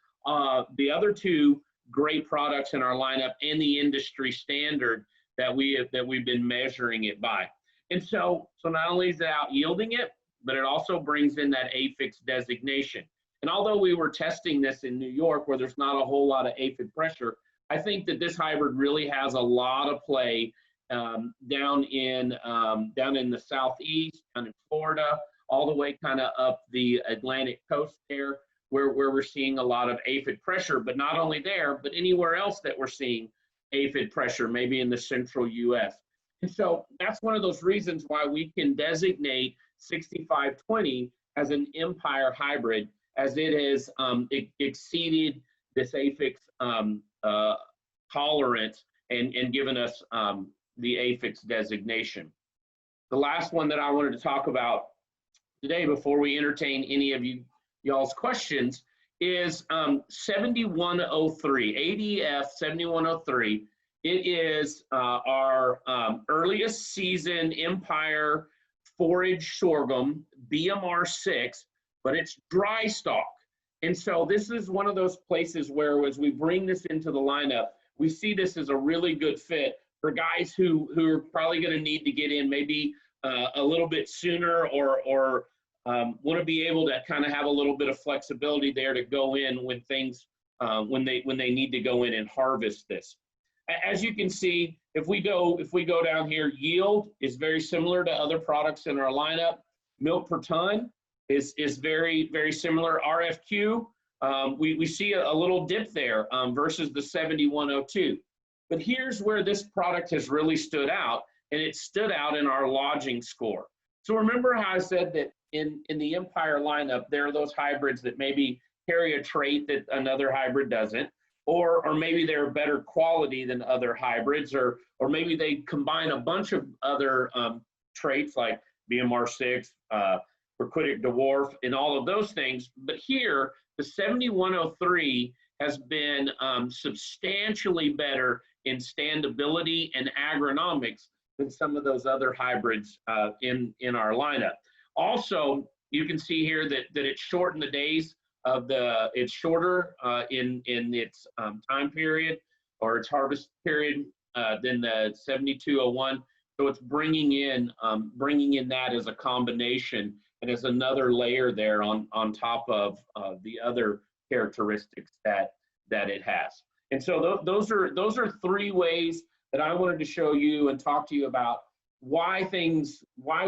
the other two great products in our lineup and the industry standard that we've been measuring it by. And so not only is it out yielding it, but it also brings in that aphix designation. And although we were testing this in New York where there's not a whole lot of aphid pressure, I think that this hybrid really has a lot of play down in the southeast, down in Florida, all the way kind of up the Atlantic coast there, where we're seeing a lot of aphid pressure, but not only there, but anywhere else that we're seeing aphid pressure, maybe in the central US. And so that's one of those reasons why we can designate 6520 as an Empire hybrid, as it has exceeded this aphix tolerance and given us the aphix designation. The last one that I wanted to talk about today before we entertain any of y'all's questions is 7103, ADF 7103. It is our earliest season Empire forage sorghum, BMR6, but it's dry stalk. And so this is one of those places where as we bring this into the lineup, we see this as a really good fit for guys who are probably going to need to get in maybe a little bit sooner or want to be able to kind of have a little bit of flexibility there to go in when things when they need to go in and harvest this. As you can see, if we go down here, yield is very similar to other products in our lineup. Milk per ton is very, very similar. RFQ, we see a little dip there versus the 7102. But here's where this product has really stood out, and it stood out in our lodging score. So remember how I said that in the Empire lineup, there are those hybrids that maybe carry a trait that another hybrid doesn't, or maybe they're better quality than other hybrids, or maybe they combine a bunch of other traits like BMR6, Raquitic dwarf, and all of those things. But here, the 7103 has been substantially better in standability and agronomics than some of those other hybrids in our lineup. Also, you can see here that it's shortened the days of it's shorter in its time period or its harvest period than the 7201. So it's bringing in that as a combination and as another layer there on top of the other characteristics that it has. And so those are three ways that I wanted to show you and talk to you about why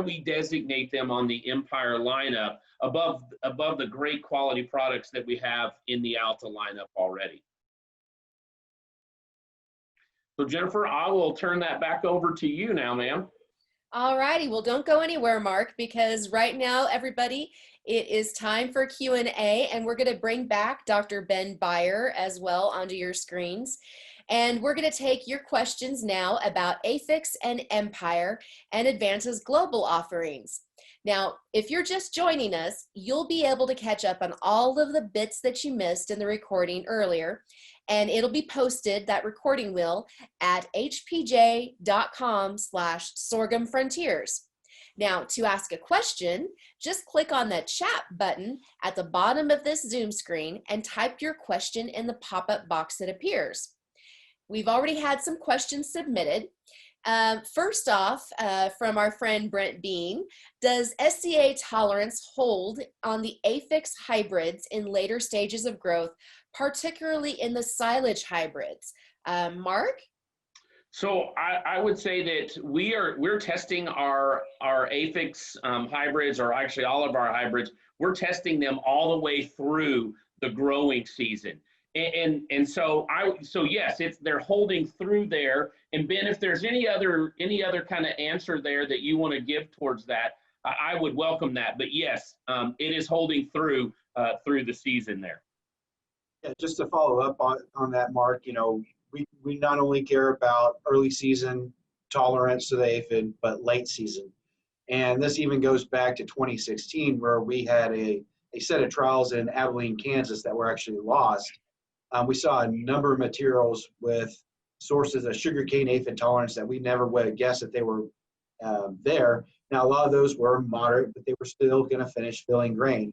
we designate them on the Empire lineup above the great quality products that we have in the Alta lineup already. So Jennifer, I will turn that back over to you now, ma'am. All righty, well, don't go anywhere, Mark, because right now, everybody, it is time for Q&A, and we're going to bring back Dr. Ben Beyer as well onto your screens. And we're going to take your questions now about Aphix and Empire and Advance's global offerings. Now, if you're just joining us, you'll be able to catch up on all of the bits that you missed in the recording earlier, and it'll be posted, that recording will, at hpj.com/sorghum frontiers. Now, to ask a question, just click on the chat button at the bottom of this Zoom screen and type your question in the pop-up box that appears. We've already had some questions submitted. First off, from our friend Brent Bean, does SCA tolerance hold on the Aphix hybrids in later stages of growth, particularly in the silage hybrids? Mark? So I would say that we're testing our Aphix hybrids, or actually all of our hybrids. We're testing them all the way through the growing season. And so yes, they're holding through there. And Ben, if there's any other kind of answer there that you want to give towards that, I would welcome that. But yes, it is holding through the season there. Yeah, just to follow up on that, Mark, we not only care about early season tolerance to the aphid, but late season. And this even goes back to 2016, where we had a set of trials in Abilene, Kansas that were actually lost. We saw a number of materials with sources of sugarcane aphid tolerance that we never would have guessed that they were there. Now, a lot of those were moderate, but they were still going to finish filling grain.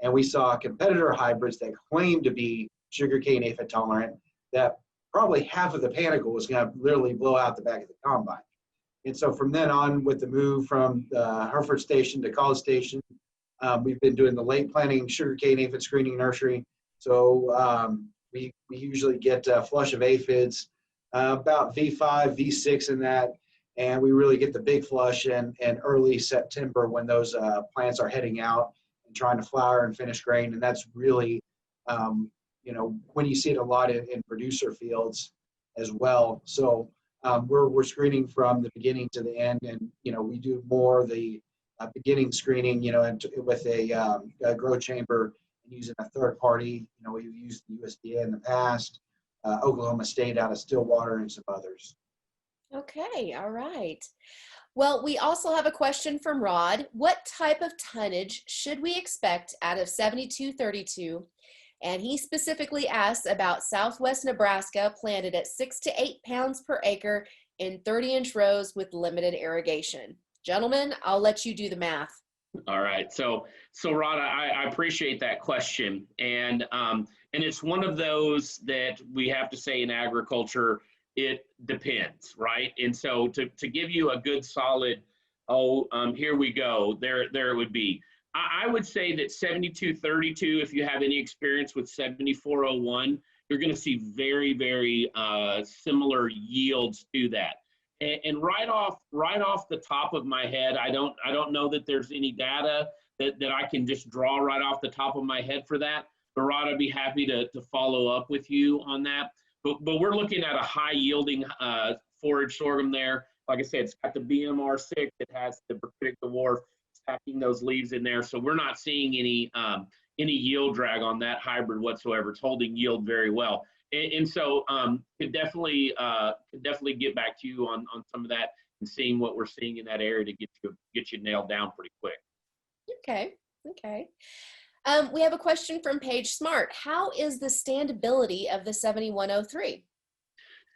And we saw competitor hybrids that claimed to be sugarcane aphid tolerant that probably half of the panicle was going to literally blow out the back of the combine. And so from then on, with the move from the Hereford station to College Station, we've been doing the late planting sugarcane aphid screening nursery. So we usually get a flush of aphids, about V5, V6 in that, and we really get the big flush in early September when those plants are heading out and trying to flower and finish grain. And that's really, when you see it a lot in producer fields as well. So we're screening from the beginning to the end, and we do more the beginning screening, with a grow chamber and using a third party. We've used the USDA in the past, Oklahoma State out of Stillwater, and some others. Okay, all right. Well, we also have a question from Rod. What type of tonnage should we expect out of 7232? And he specifically asks about Southwest Nebraska, planted at 6 to 8 pounds per acre in 30-inch rows with limited irrigation. Gentlemen, I'll let you do the math. All right. So Rod, I appreciate that question. And it's one of those that we have to say in agriculture, it depends, right? And so to give you a good solid, here we go, there it would be. I would say that 7232, if you have any experience with 7401, you're going to see very, very similar yields to that. And right off the top of my head, I don't know that there's any data that I can just draw right off the top of my head for that. But Rod, I'd be happy to follow up with you on that. But we're looking at a high yielding forage sorghum there. Like I said, it's got the BMR6. It has the Brachytic dwarf stacking those leaves in there. So we're not seeing any yield drag on that hybrid whatsoever. It's holding yield very well. And so could definitely get back to you on some of that and seeing what we're seeing in that area to get you nailed down pretty quick. Okay. We have a question from Paige Smart. How is the standability of the 7103?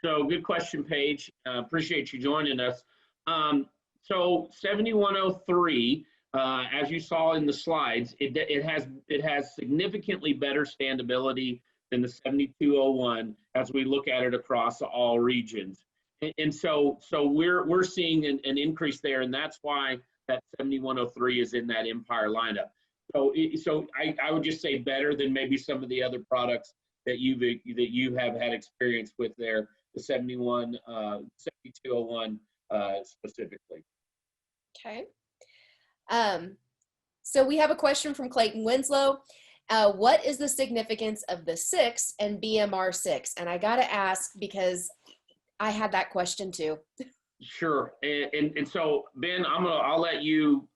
So good question, Paige. Appreciate you joining us. So 7103, as you saw in the slides, it has significantly better standability than the 7201 as we look at it across all regions. And so we're seeing an increase there, and that's why that 7103 is in that Empire lineup. So I would just say better than maybe some of the other products that you have had experience with there, the 7201 specifically. Okay. So we have a question from Clayton Winslow. What is the significance of the 6 and BMR6? And I got to ask because I had that question too. Sure. And so Ben, I'll let you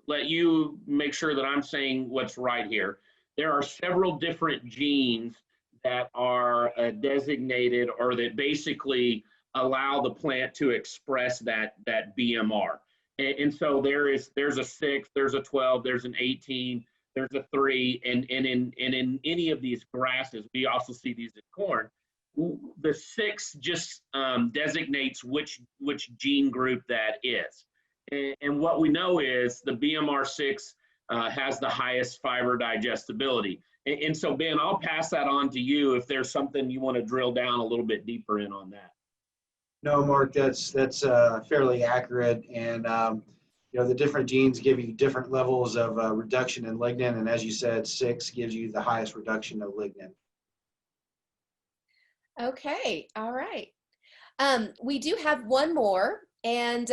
make sure that I'm saying what's right here. There are several different genes that are designated or that basically allow the plant to express that BMR. And so there's a 6, there's a 12, there's an 18, there's a 3, and in any of these grasses, we also see these in corn. The 6 just designates which gene group that is. And what we know is the BMR6 has the highest fiber digestibility. And so Ben, I'll pass that on to you if there's something you want to drill down a little bit deeper in on that. No, Mark, that's fairly accurate. And the different genes give you different levels of reduction in lignin, and as you said, 6 gives you the highest reduction of lignin. Okay, all right. We do have one more, and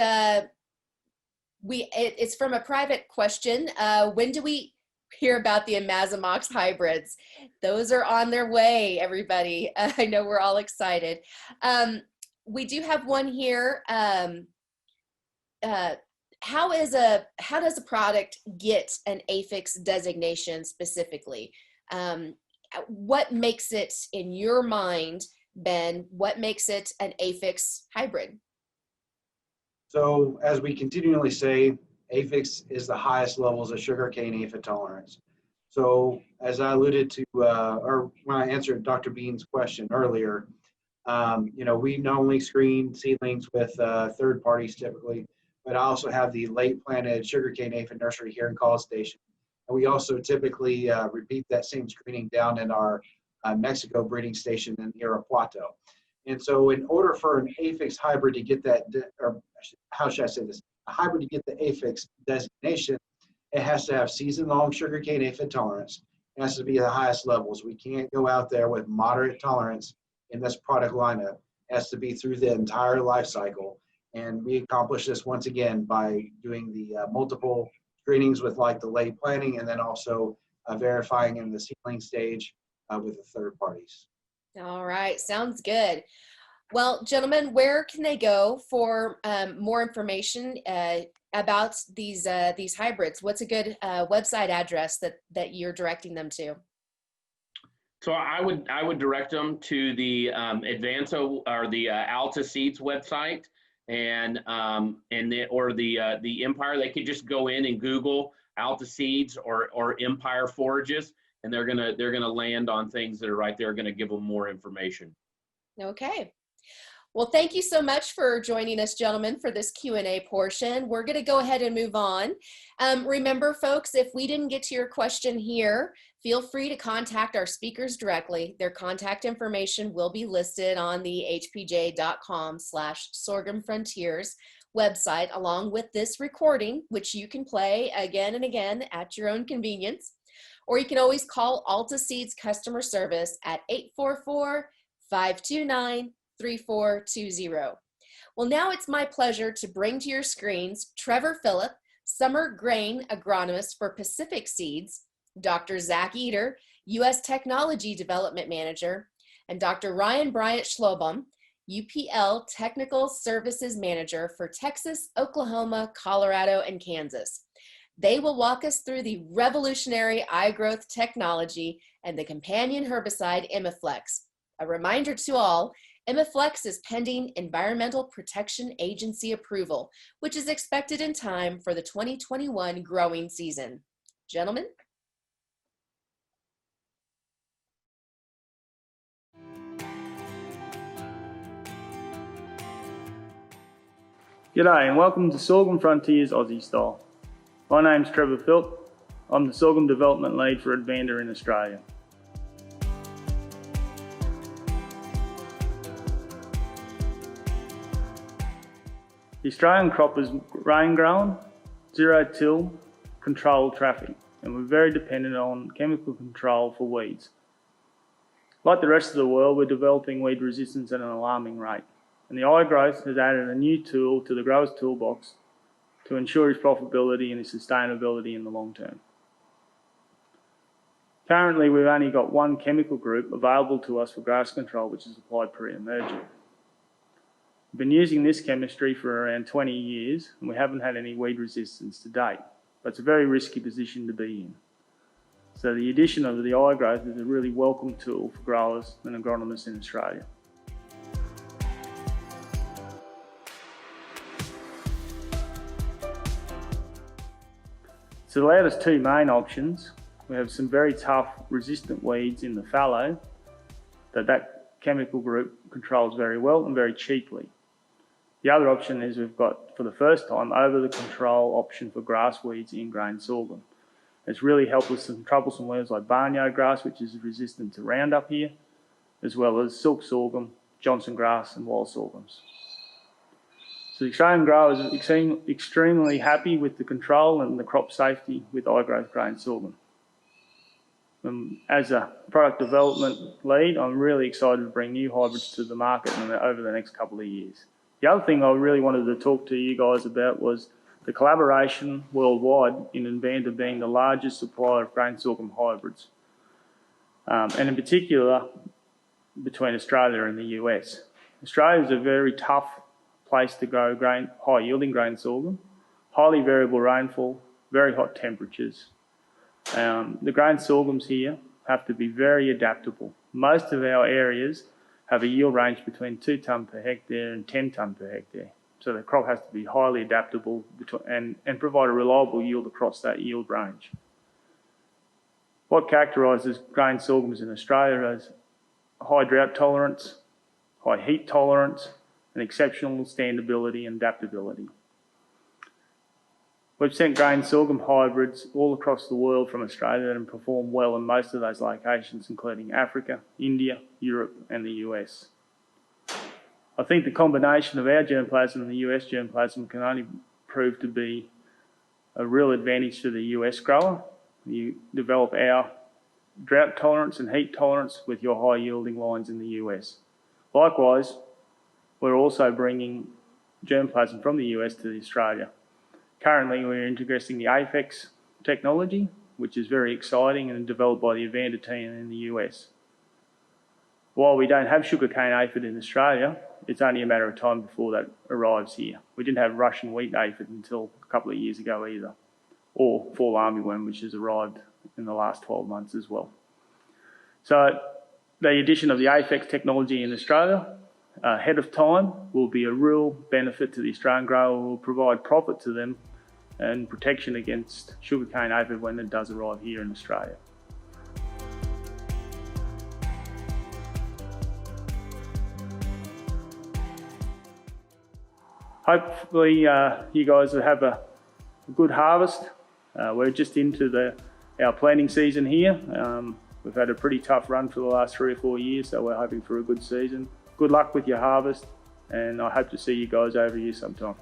it's from a private question. When do we hear about the Amazamox hybrids. Those are on their way, everybody. I know we're all excited. We do have one here. How does a product get an APHIX designation specifically? What makes it, in your mind, Ben, what makes it an APHIX hybrid? So as we continually say, APHIX is the highest levels of sugarcane aphid tolerance. So as I alluded to, or when I answered Dr. Bean's question earlier, we not only screen seedlings with third parties typically, but I also have the late planted sugarcane aphid nursery here in College Station. And we also typically repeat that same screening down in our Mexico breeding station in Irapuato. And so in order for an APHIX hybrid to get that, or how should I say this, a hybrid to get the APHIX designation, it has to have season-long sugarcane aphid tolerance. It has to be the highest levels. We can't go out there with moderate tolerance in this product lineup. It has to be through the entire life cycle. And we accomplish this once again by doing the multiple screenings with like the late planting, and then also verifying in the seedling stage with the third parties. All right, sounds good. Well, gentlemen, where can they go for more information about these hybrids? What's a good website address that you're directing them to? So I would direct them to the Advanto or the Alta Seeds website, and the Empire. They could just go in and Google Alta Seeds or Empire Forages, and they're gonna land on things that are right there, going to give them more information. Okay. Well, thank you so much for joining us, gentlemen, for this Q&A portion. We're going to go ahead and move on. Remember, folks, if we didn't get to your question here, feel free to contact our speakers directly. Their contact information will be listed on the hpj.com/Sorghum Frontiers website, along with this recording, which you can play again and again at your own convenience. Or you can always call Alta Seeds customer service at 844-529-3420. Well, now it's my pleasure to bring to your screens Trevor Phillip, Summer Grain Agronomist for Pacific Seeds, Dr. Zach Eater, U.S. Technology Development Manager, and Dr. Ryan Bryant Schlobum, UPL Technical Services Manager for Texas, Oklahoma, Colorado, and Kansas. They will walk us through the revolutionary iGrowth technology and the companion herbicide Imiflex. A reminder to all, Imiflex is pending Environmental Protection Agency approval, which is expected in time for the 2021 growing season. Gentlemen? G'day and welcome to Sorghum Frontiers Aussie Style. My name's Trevor Phillip. I'm the Sorghum Development Lead for Advanta in Australia. The Australian crop is rain grown, zero till, controlled traffic, and we're very dependent on chemical control for weeds. Like the rest of the world, we're developing weed resistance at an alarming rate, and the iGrowth has added a new tool to the grower's toolbox to ensure his profitability and his sustainability in the long term. Currently, we've only got one chemical group available to us for grass control, which is applied pre-emergent. We've been using this chemistry for around 20 years and we haven't had any weed resistance to date, but it's a very risky position to be in. So the addition of the iGrowth is a really welcome tool for growers and agronomists in Australia. So it allowed us two main options. We have some very tough resistant weeds in the fallow that chemical group controls very well and very cheaply. The other option is we've got, for the first time, over the control option for grass weeds in grain sorghum. It's really helped with some troublesome weeds like barnyard grass, which is resistant to Roundup here, as well as silk sorghum, Johnson grass and wild sorghums. So the Australian growers are extremely happy with the control and the crop safety with iGrowth grain sorghum. As a product development lead, I'm really excited to bring new hybrids to the market over the next couple of years. The other thing I really wanted to talk to you guys about was the collaboration worldwide in Advanta being the largest supplier of grain sorghum hybrids, and in particular between Australia and the US. Australia is a very tough place to grow high yielding grain sorghum, highly variable rainfall, very hot temperatures. The grain sorghums here have to be very adaptable. Most of our areas have a yield range between 2 tonne per hectare and 10 tonne per hectare. So the crop has to be highly adaptable and provide a reliable yield across that yield range. What characterises grain sorghums in Australia is high drought tolerance, high heat tolerance, and exceptional standability and adaptability. We've sent grain sorghum hybrids all across the world from Australia and perform well in most of those locations, including Africa, India, Europe, and the US. I think the combination of our germplasm and the US germplasm can only prove to be a real advantage to the US grower. You develop our drought tolerance and heat tolerance with your high yielding lines in the US. Likewise, we're also bringing germplasm from the US to Australia. Currently, we're introducing the AFEX technology, which is very exciting and developed by the Advanta team in the US. While we don't have sugarcane aphid in Australia, it's only a matter of time before that arrives here. We didn't have Russian wheat aphid until a couple of years ago either, or fall armyworm, which has arrived in the last 12 months as well. So the addition of the AFEX technology in Australia ahead of time will be a real benefit to the Australian grower, will provide profit to them and protection against sugarcane aphid when it does arrive here in Australia. Hopefully you guys will have a good harvest. We're just into our planting season here. We've had a pretty tough run for the last 3 or 4 years, so we're hoping for a good season. Good luck with your harvest, and I hope to see you guys over here sometime.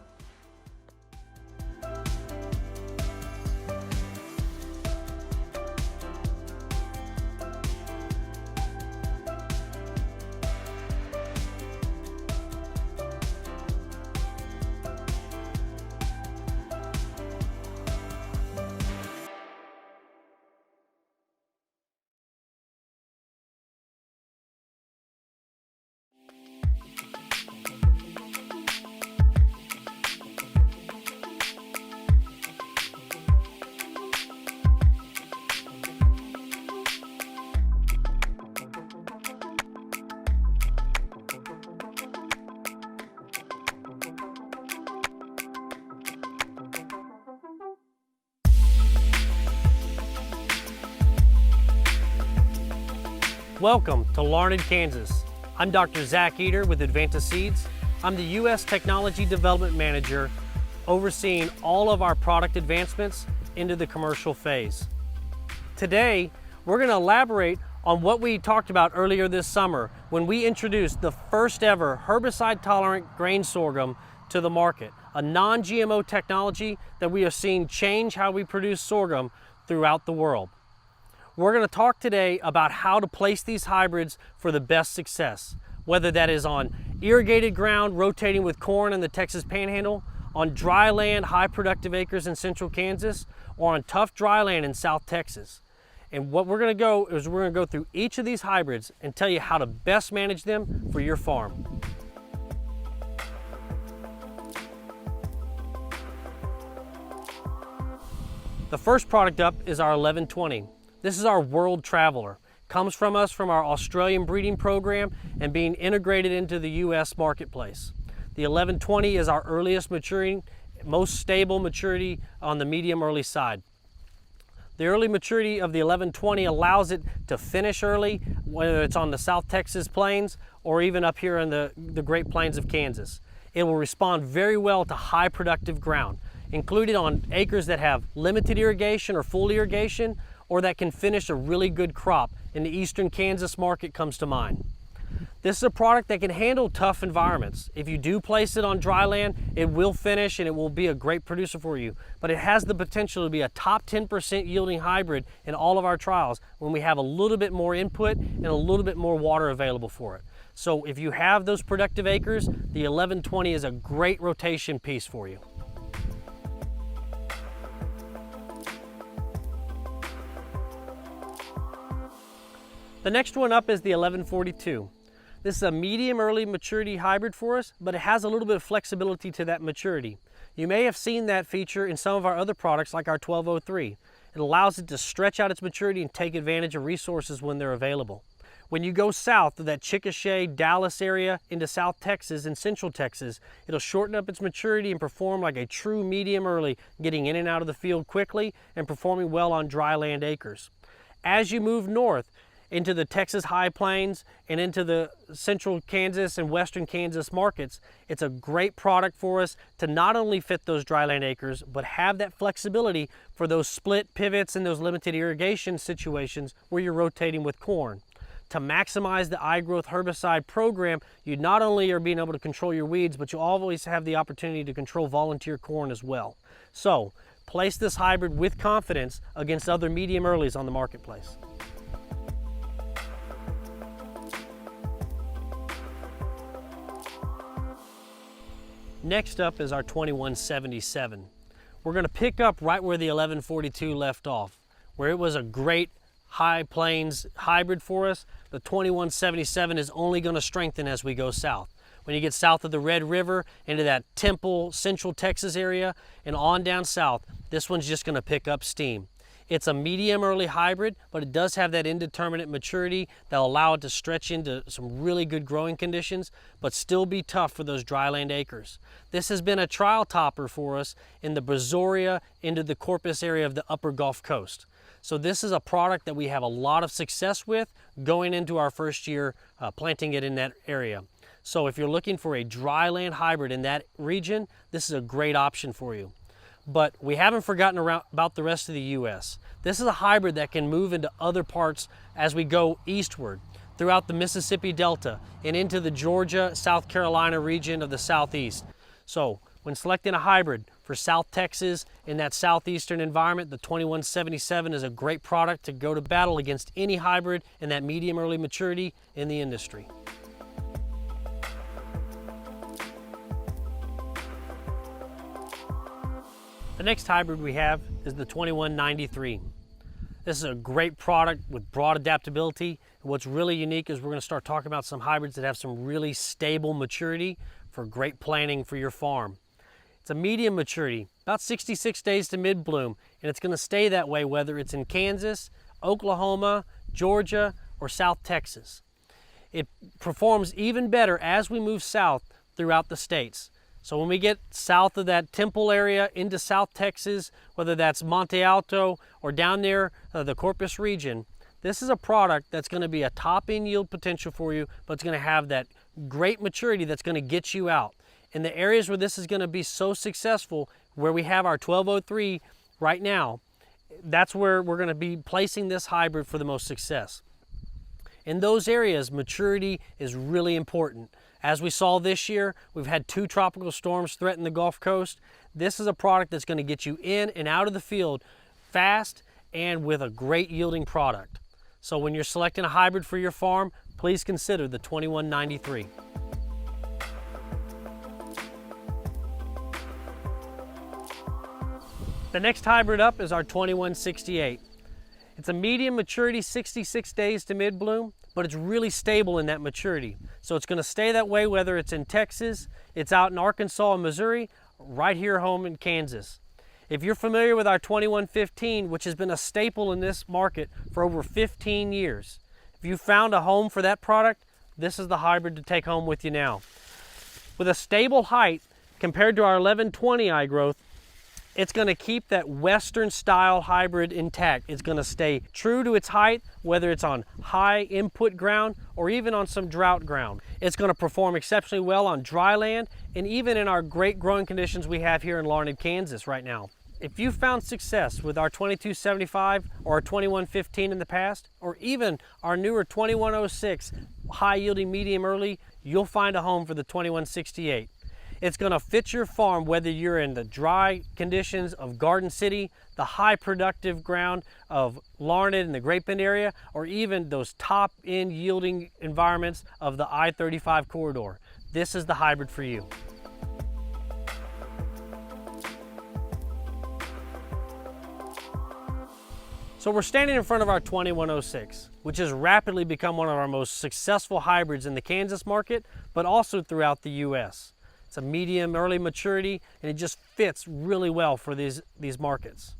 Welcome to Larned, Kansas. I'm Dr. Zach Eater with Alta Seeds. I'm the U.S. Technology Development Manager overseeing all of our product advancements into the commercial phase. Today, we're going to elaborate on what we talked about earlier this summer when we introduced the first ever herbicide-tolerant grain sorghum to the market, a non-GMO technology that we are seeing change how we produce sorghum throughout the world. We're going to talk today about how to place these hybrids for the best success, whether that is on irrigated ground rotating with corn in the Texas Panhandle, on dry land, high productive acres in central Kansas, or on tough dry land in South Texas. And what we're going to go through each of these hybrids and tell you how to best manage them for your farm. The first product up is our 1120. This is our world traveler. Comes from us from our Australian breeding program and being integrated into the US marketplace. The 1120 is our earliest maturing, most stable maturity on the medium early side. The early maturity of the 1120 allows it to finish early, whether it's on the South Texas plains or even up here in the Great Plains of Kansas. It will respond very well to high productive ground, included on acres that have limited irrigation or full irrigation, or that can finish a really good crop. In the eastern Kansas market comes to mind. This is a product that can handle tough environments. If you do place it on dry land, it will finish and it will be a great producer for you. But it has the potential to be a top 10% yielding hybrid in all of our trials when we have a little bit more input and a little bit more water available for it. So if you have those productive acres, the 1120 is a great rotation piece for you. The next one up is the 1142. This is a medium early maturity hybrid for us, but it has a little bit of flexibility to that maturity. You may have seen that feature in some of our other products like our 1203. It allows it to stretch out its maturity and take advantage of resources when they're available. When you go south of that Chickasha, Dallas area into South Texas and Central Texas, it'll shorten up its maturity and perform like a true medium early, getting in and out of the field quickly and performing well on dry land acres. As you move north into the Texas High Plains and into the central Kansas and western Kansas markets, it's a great product for us to not only fit those dryland acres, but have that flexibility for those split pivots and those limited irrigation situations where you're rotating with corn. To maximize the iGrowth herbicide program, you not only are being able to control your weeds, but you always have the opportunity to control volunteer corn as well. So, place this hybrid with confidence against other medium earlies on the marketplace. Next up is our 2177. We're going to pick up right where the 1142 left off, where it was a great high plains hybrid for us. The 2177 is only going to strengthen as we go south. When you get south of the Red River into that Temple, Central Texas area and on down south, this one's just going to pick up steam. It's a medium early hybrid, but it does have that indeterminate maturity that'll allow it to stretch into some really good growing conditions, but still be tough for those dryland acres. This has been a trial topper for us in the Brazoria into the Corpus area of the upper Gulf Coast. So this is a product that we have a lot of success with going into our first year planting it in that area. So if you're looking for a dryland hybrid in that region, this is a great option for you. But we haven't forgotten about the rest of the U.S. This is a hybrid that can move into other parts as we go eastward throughout the Mississippi Delta and into the Georgia, South Carolina region of the Southeast. So when selecting a hybrid for South Texas in that southeastern environment, the 2177 is a great product to go to battle against any hybrid in that medium early maturity in the industry. The next hybrid we have is the 2193. This is a great product with broad adaptability. What's really unique is we're going to start talking about some hybrids that have some really stable maturity for great planting for your farm. It's a medium maturity, about 66 days to mid-bloom, and it's going to stay that way whether it's in Kansas, Oklahoma, Georgia, or South Texas. It performs even better as we move south throughout the states. So when we get south of that Temple area into South Texas, whether that's Monte Alto or down there, the Corpus region, this is a product that's going to be a top end yield potential for you, but it's going to have that great maturity that's going to get you out. In the areas where this is going to be so successful, where we have our 1203 right now, that's where we're going to be placing this hybrid for the most success. In those areas, maturity is really important. As we saw this year, we've had 2 tropical storms threaten the Gulf Coast. This is a product that's going to get you in and out of the field fast and with a great yielding product. So when you're selecting a hybrid for your farm, please consider the 2193. The next hybrid up is our 2168. It's a medium maturity, 66 days to mid-bloom, but it's really stable in that maturity. So it's going to stay that way whether it's in Texas, it's out in Arkansas and Missouri, right here home in Kansas. If you're familiar with our 2115, which has been a staple in this market for over 15 years, if you found a home for that product, this is the hybrid to take home with you now. With a stable height compared to our 1120 iGrowth, it's going to keep that Western style hybrid intact. It's going to stay true to its height, whether it's on high input ground or even on some drought ground. It's going to perform exceptionally well on dry land and even in our great growing conditions we have here in Larned, Kansas right now. If you found success with our 2275 or our 2115 in the past, or even our newer 2106 high yielding medium early, you'll find a home for the 2168. It's going to fit your farm whether you're in the dry conditions of Garden City, the high productive ground of Larned and the Great Bend area, or even those top end yielding environments of the I-35 corridor. This is the hybrid for you. So we're standing in front of our 2106, which has rapidly become one of our most successful hybrids in the Kansas market, but also throughout the US. It's a medium, early maturity, and it just fits really well for these markets.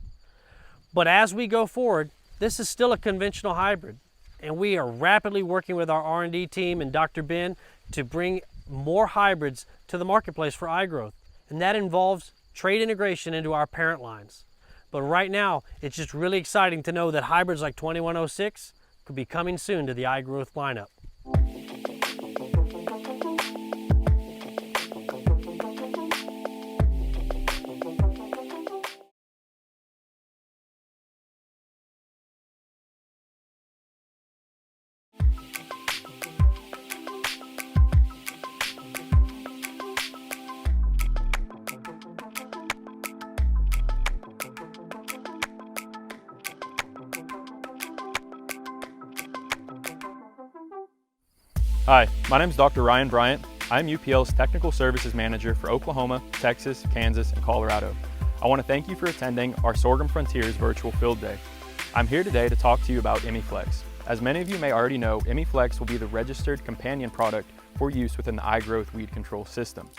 But as we go forward, this is still a conventional hybrid, and we are rapidly working with our R&D team and Dr. Ben to bring more hybrids to the marketplace for iGrowth, and that involves trait integration into our parent lines. But right now, it's just really exciting to know that hybrids like 2106 could be coming soon to the iGrowth lineup. Hi, my name is Dr. Ryan Bryant. I'm UPL's Technical Services Manager for Oklahoma, Texas, Kansas, and Colorado. I want to thank you for attending our Sorghum Frontiers Virtual Field Day. I'm here today to talk to you about ImiFlex. As many of you may already know, ImiFlex will be the registered companion product for use within the iGrowth weed control system.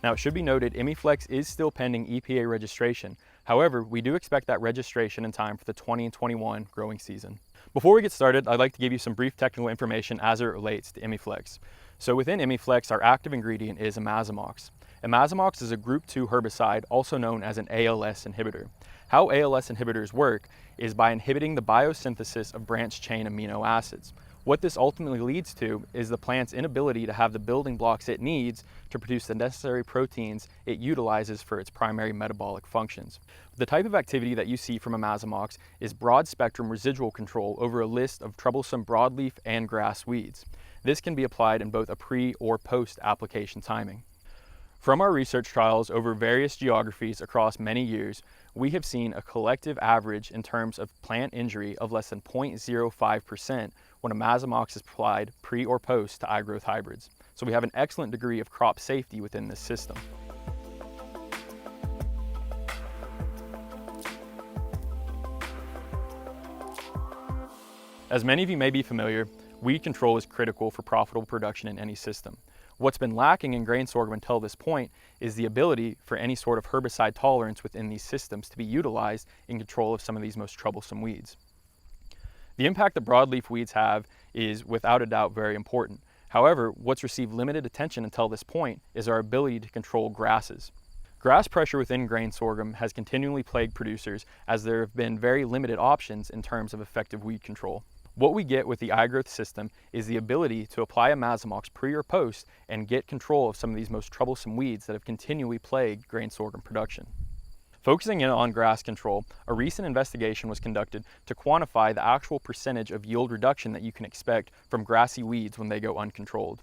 Now, it should be noted, ImiFlex is still pending EPA registration. However, we do expect that registration in time for the 20 and 21 growing season. Before we get started, I'd like to give you some brief technical information as it relates to ImiFlex. So within ImiFlex, our active ingredient is imazamox. Imazamox is a group 2 herbicide, also known as an ALS inhibitor. How ALS inhibitors work is by inhibiting the biosynthesis of branched chain amino acids. What this ultimately leads to is the plant's inability to have the building blocks it needs to produce the necessary proteins it utilizes for its primary metabolic functions. The type of activity that you see from imazamox is broad spectrum residual control over a list of troublesome broadleaf and grass weeds. This can be applied in both a pre or post application timing. From our research trials over various geographies across many years, we have seen a collective average in terms of plant injury of less than 0.05% when imazamox is applied pre or post to iGrowth hybrids. So we have an excellent degree of crop safety within this system. As many of you may be familiar, weed control is critical for profitable production in any system. What's been lacking in grain sorghum until this point is the ability for any sort of herbicide tolerance within these systems to be utilized in control of some of these most troublesome weeds. The impact that broadleaf weeds have is without a doubt very important. However, what's received limited attention until this point is our ability to control grasses. Grass pressure within grain sorghum has continually plagued producers as there have been very limited options in terms of effective weed control. What we get with the iGrowth system is the ability to apply imazamox pre or post and get control of some of these most troublesome weeds that have continually plagued grain sorghum production. Focusing in on grass control, a recent investigation was conducted to quantify the actual percentage of yield reduction that you can expect from grassy weeds when they go uncontrolled.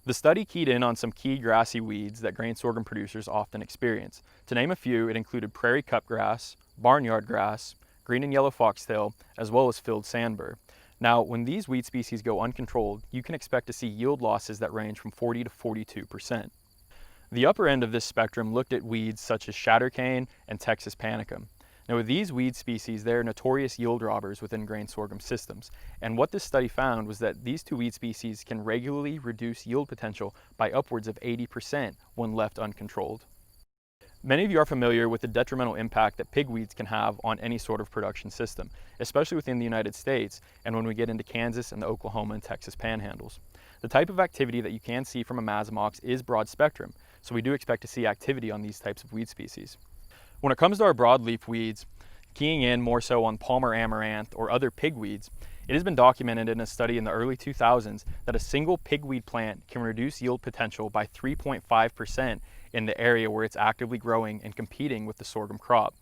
The study keyed in on some key grassy weeds that grain sorghum producers often experience. To name a few, it included prairie cupgrass, barnyard grass, green and yellow foxtail, as well as field sandbur. Now, when these weed species go uncontrolled, you can expect to see yield losses that range from 40 to 42%. The upper end of this spectrum looked at weeds such as shattercane and Texas panicum. Now, with these weed species, they're notorious yield robbers within grain sorghum systems. And what this study found was that these two weed species can regularly reduce yield potential by upwards of 80% when left uncontrolled. Many of you are familiar with the detrimental impact that pigweeds can have on any sort of production system, especially within the United States and when we get into Kansas and the Oklahoma and Texas panhandles. The type of activity that you can see from imazamox is broad spectrum, so we do expect to see activity on these types of weed species. When it comes to our broadleaf weeds, keying in more so on Palmer amaranth or other pigweeds, it has been documented in a study in the early 2000s that a single pigweed plant can reduce yield potential by 3.5% in the area where it's actively growing and competing with the sorghum crop.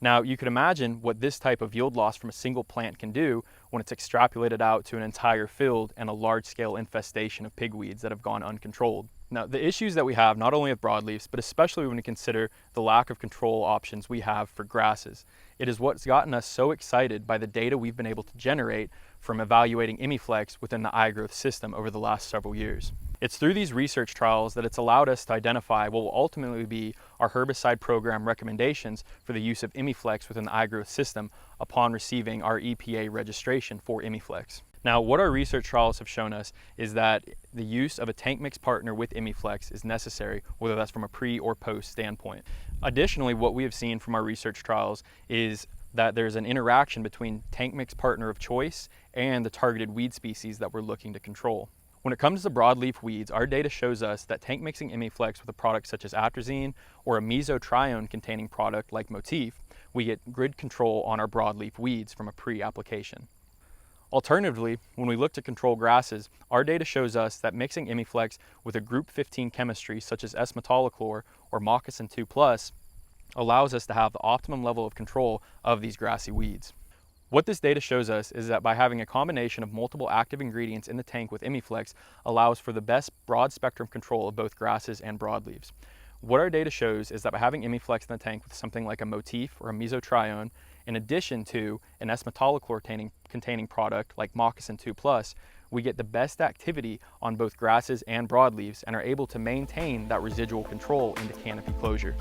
Now, you could imagine what this type of yield loss from a single plant can do when it's extrapolated out to an entire field and a large-scale infestation of pigweeds that have gone uncontrolled. Now, the issues that we have, not only with broadleafs, but especially when you consider the lack of control options we have for grasses, it is what's gotten us so excited by the data we've been able to generate from evaluating ImiFlex within the iGrowth system over the last several years. It's through these research trials that it's allowed us to identify what will ultimately be our herbicide program recommendations for the use of Imiflex within the iGrowth system upon receiving our EPA registration for Imiflex. Now, what our research trials have shown us is that the use of a tank mix partner with Imiflex is necessary, whether that's from a pre or post standpoint. Additionally, what we have seen from our research trials is that there's an interaction between tank mix partner of choice and the targeted weed species that we're looking to control. When it comes to broadleaf weeds, our data shows us that tank mixing Imiflex with a product such as atrazine or a mesotrione containing product like Motif, we get grid control on our broadleaf weeds from a pre-application. Alternatively, when we look to control grasses, our data shows us that mixing Imiflex with a group 15 chemistry such as S-metolachlor or Moccasin 2+ allows us to have the optimum level of control of these grassy weeds. What this data shows us is that by having a combination of multiple active ingredients in the tank with Imiflex allows for the best broad spectrum control of both grasses and broadleaves. What our data shows is that by having Imiflex in the tank with something like a Motif or a mesotrione, in addition to an S-metolachlor containing product like Moccasin 2+, we get the best activity on both grasses and broadleaves and are able to maintain that residual control into canopy closure.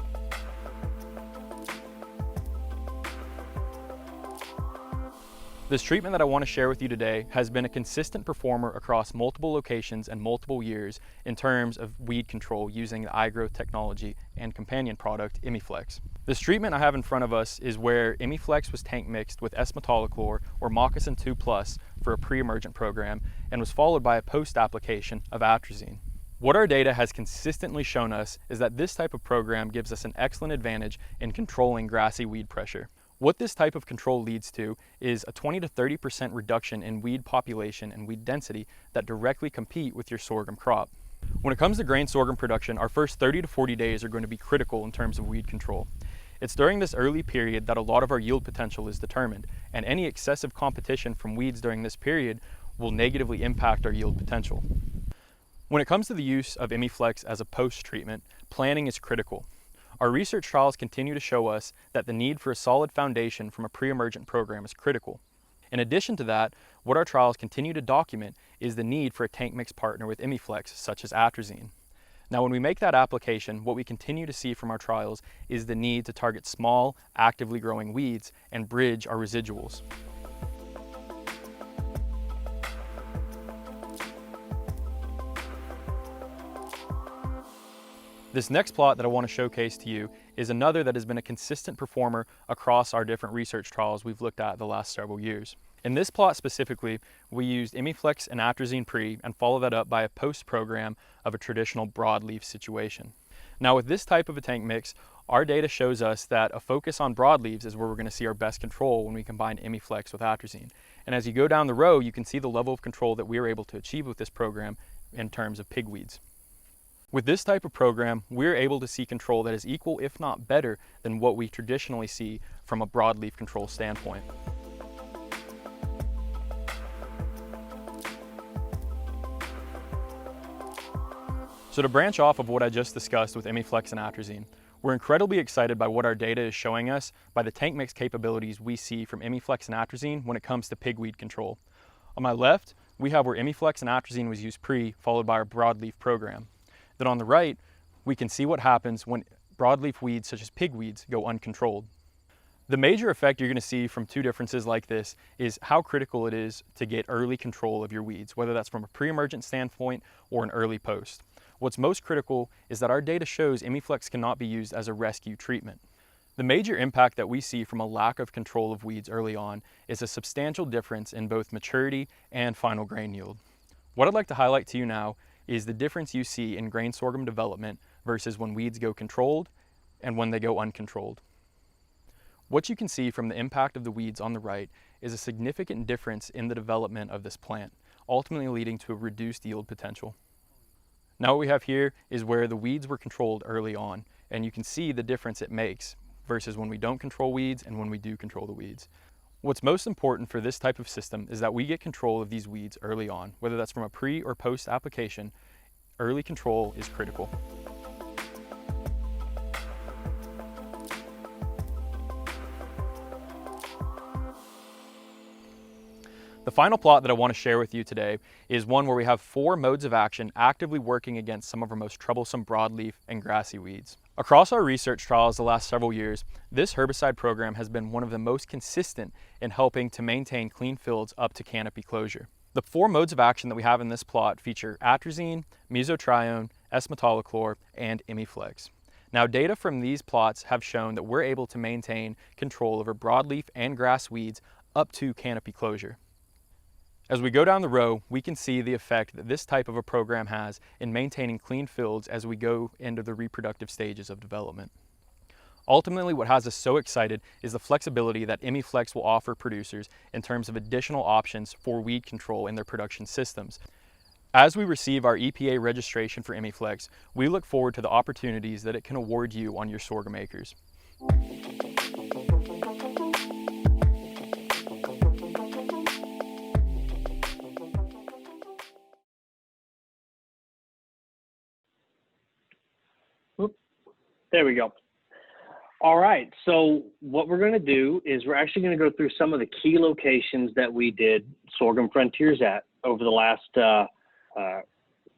This treatment that I want to share with you today has been a consistent performer across multiple locations and multiple years in terms of weed control using the iGrowth technology and companion product Imiflex. This treatment I have in front of us is where Imiflex was tank mixed with S-metolachlor or Moccasin 2+ for a pre-emergent program and was followed by a post-application of atrazine. What our data has consistently shown us is that this type of program gives us an excellent advantage in controlling grassy weed pressure. What this type of control leads to is a 20 to 30% reduction in weed population and weed density that directly compete with your sorghum crop. When it comes to grain sorghum production, our first 30 to 40 days are going to be critical in terms of weed control. It's during this early period that a lot of our yield potential is determined, and any excessive competition from weeds during this period will negatively impact our yield potential. When it comes to the use of Imiflex as a post-treatment, planning is critical. Our research trials continue to show us that the need for a solid foundation from a pre-emergent program is critical. In addition to that, what our trials continue to document is the need for a tank mix partner with Imiflex, such as atrazine. Now, when we make that application, what we continue to see from our trials is the need to target small, actively growing weeds and bridge our residuals. This next plot that I want to showcase to you is another that has been a consistent performer across our different research trials we've looked at the last several years. In this plot specifically, we used Imiflex and atrazine pre and followed that up by a post program of a traditional broadleaf situation. Now, with this type of a tank mix, our data shows us that a focus on broadleaves is where we're going to see our best control when we combine Imiflex with atrazine. And as you go down the row, you can see the level of control that we were able to achieve with this program in terms of pigweeds. With this type of program, we're able to see control that is equal, if not better, than what we traditionally see from a broadleaf control standpoint. So to branch off of what I just discussed with Imiflex and atrazine, we're incredibly excited by what our data is showing us by the tank mix capabilities we see from Imiflex and atrazine when it comes to pigweed control. On my left, we have where Imiflex and atrazine was used pre, followed by our broadleaf program. Then on the right, we can see what happens when broadleaf weeds such as pigweeds go uncontrolled. The major effect you're going to see from two differences like this is how critical it is to get early control of your weeds, whether that's from a pre-emergent standpoint or an early post. What's most critical is that our data shows Imiflex cannot be used as a rescue treatment. The major impact that we see from a lack of control of weeds early on is a substantial difference in both maturity and final grain yield. What I'd like to highlight to you now is the difference you see in grain sorghum development versus when weeds go controlled and when they go uncontrolled. What you can see from the impact of the weeds on the right is a significant difference in the development of this plant, ultimately leading to a reduced yield potential. Now what we have here is where the weeds were controlled early on, and you can see the difference it makes versus when we don't control weeds and when we do control the weeds. What's most important for this type of system is that we get control of these weeds early on, whether that's from a pre or post application. Early control is critical. The final plot that I want to share with you today is one where we have 4 modes of action actively working against some of our most troublesome broadleaf and grassy weeds. Across our research trials the last several years, this herbicide program has been one of the most consistent in helping to maintain clean fields up to canopy closure. The 4 modes of action that we have in this plot feature atrazine, mesotrione, S-metolachlor, and Imiflex. Now, data from these plots have shown that we're able to maintain control over broadleaf and grass weeds up to canopy closure. As we go down the row, we can see the effect that this type of a program has in maintaining clean fields as we go into the reproductive stages of development. Ultimately, what has us so excited is the flexibility that Imiflex will offer producers in terms of additional options for weed control in their production systems. As we receive our EPA registration for Imiflex, we look forward to the opportunities that it can award you on your sorghum acres. There we go. All right, so what we're going to do is we're actually going to go through some of the key locations that we did Sorghum Frontiers at over the last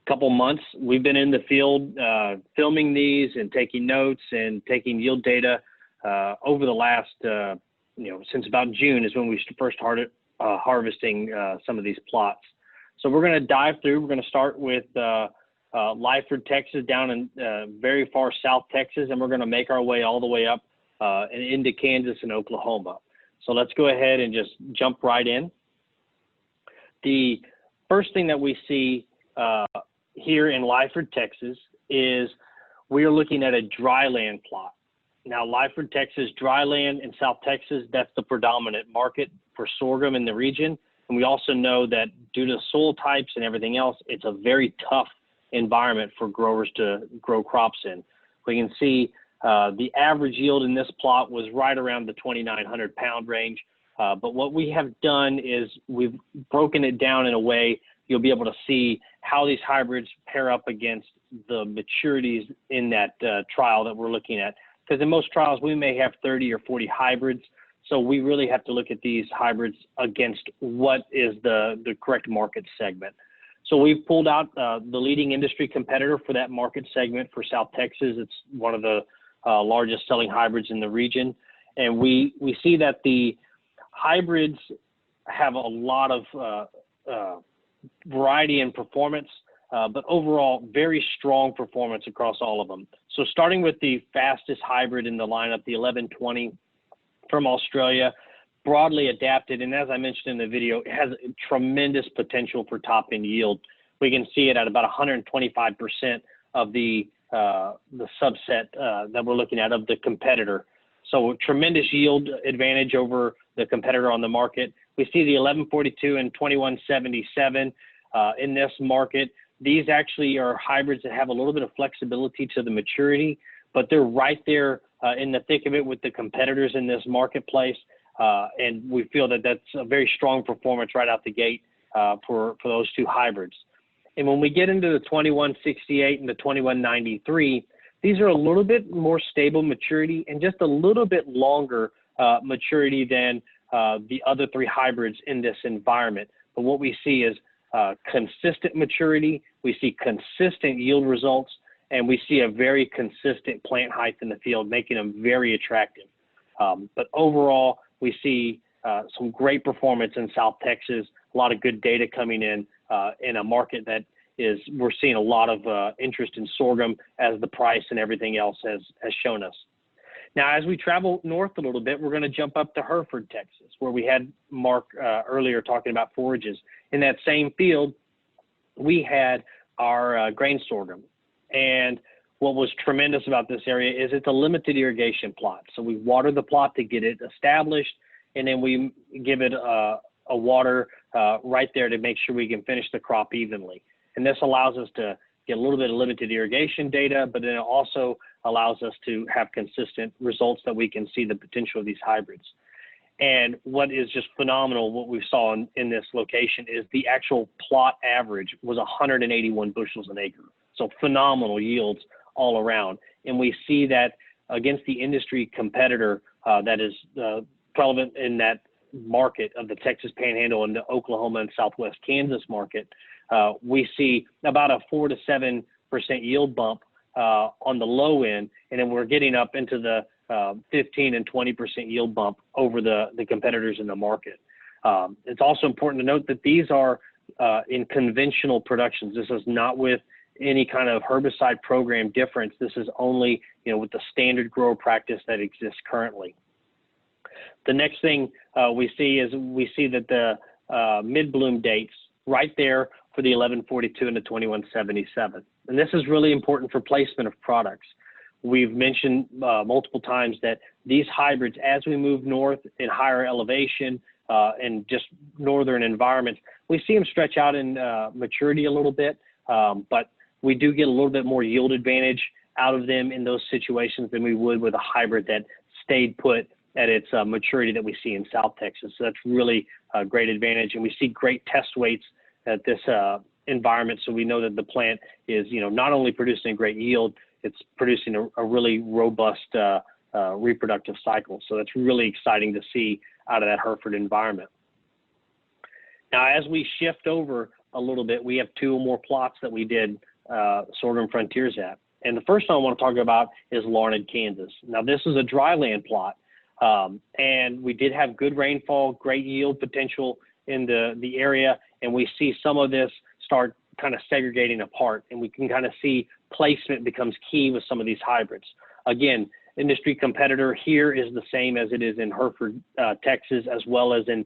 couple months. We've been in the field filming these and taking notes and taking yield data over the last, since about June is when we first started harvesting some of these plots. So we're going to dive through. We're going to start with Lyford, Texas, down in very far south Texas, and we're going to make our way all the way up and into Kansas and Oklahoma. So let's go ahead and just jump right in. The first thing that we see here in Lyford, Texas is we are looking at a dryland plot. Now, Lyford, Texas, dryland in South Texas, that's the predominant market for sorghum in the region. And we also know that due to soil types and everything else, it's a very tough environment for growers to grow crops in. We can see the average yield in this plot was right around the 2,900 pound range. But what we have done is we've broken it down in a way you'll be able to see how these hybrids pair up against the maturities in that trial that we're looking at. Because in most trials, we may have 30 or 40 hybrids. So we really have to look at these hybrids against what is the correct market segment. So we've pulled out the leading industry competitor for that market segment for South Texas. It's one of the largest selling hybrids in the region. And we see that the hybrids have a lot of variety in performance, but overall very strong performance across all of them. So starting with the fastest hybrid in the lineup, the 1120 from Australia, broadly adapted, and as I mentioned in the video, it has tremendous potential for top-end yield. We can see it at about 125% of the subset that we're looking at of the competitor. So tremendous yield advantage over the competitor on the market. We see the 1142 and 2177 in this market. These actually are hybrids that have a little bit of flexibility to the maturity, but they're right there in the thick of it with the competitors in this marketplace. And we feel that that's a very strong performance right out the gate for those two hybrids. And when we get into the 2168 and the 2193, these are a little bit more stable maturity and just a little bit longer maturity than the other 3 hybrids in this environment. But what we see is consistent maturity, we see consistent yield results, and we see a very consistent plant height in the field, making them very attractive. But overall, we see some great performance in South Texas, a lot of good data coming in a market that we're seeing a lot of interest in sorghum as the price and everything else has shown us. Now, as we travel north a little bit, we're going to jump up to Hereford, Texas, where we had Mark earlier talking about forages. In that same field, we had our grain sorghum. And what was tremendous about this area is it's a limited irrigation plot. So we water the plot to get it established, and then we give it a water right there to make sure we can finish the crop evenly. And this allows us to get a little bit of limited irrigation data, but then it also allows us to have consistent results that we can see the potential of these hybrids. And what is just phenomenal, what we saw in this location is the actual plot average was 181 bushels an acre. So phenomenal yields all around. And we see that against the industry competitor that is prevalent in that market of the Texas Panhandle and the Oklahoma and Southwest Kansas market, we see about a 4 to 7% yield bump on the low end, and then we're getting up into the 15 and 20% yield bump over the competitors in the market. It's also important to note that these are in conventional productions. This is not with any kind of herbicide program difference. This is only, with the standard grower practice that exists currently. The next thing we see that the mid-bloom dates right there for the 1142 and the 2177. And this is really important for placement of products. We've mentioned multiple times that these hybrids, as we move north in higher elevation and just northern environments, we see them stretch out in maturity a little bit, but we do get a little bit more yield advantage out of them in those situations than we would with a hybrid that stayed put at its maturity that we see in South Texas. So that's really a great advantage. And we see great test weights at this environment. So we know that the plant is, not only producing a great yield, it's producing a really robust reproductive cycle. So that's really exciting to see out of that Hereford environment. Now, as we shift over a little bit, we have 2 more plots that we did Sorghum Frontiers at. And the first one I want to talk about is Larned, Kansas. Now, this is a dryland plot, and we did have good rainfall, great yield potential in the area, and we see some of this start kind of segregating apart, and we can kind of see placement becomes key with some of these hybrids. Again, industry competitor here is the same as it is in Hereford, Texas, as well as in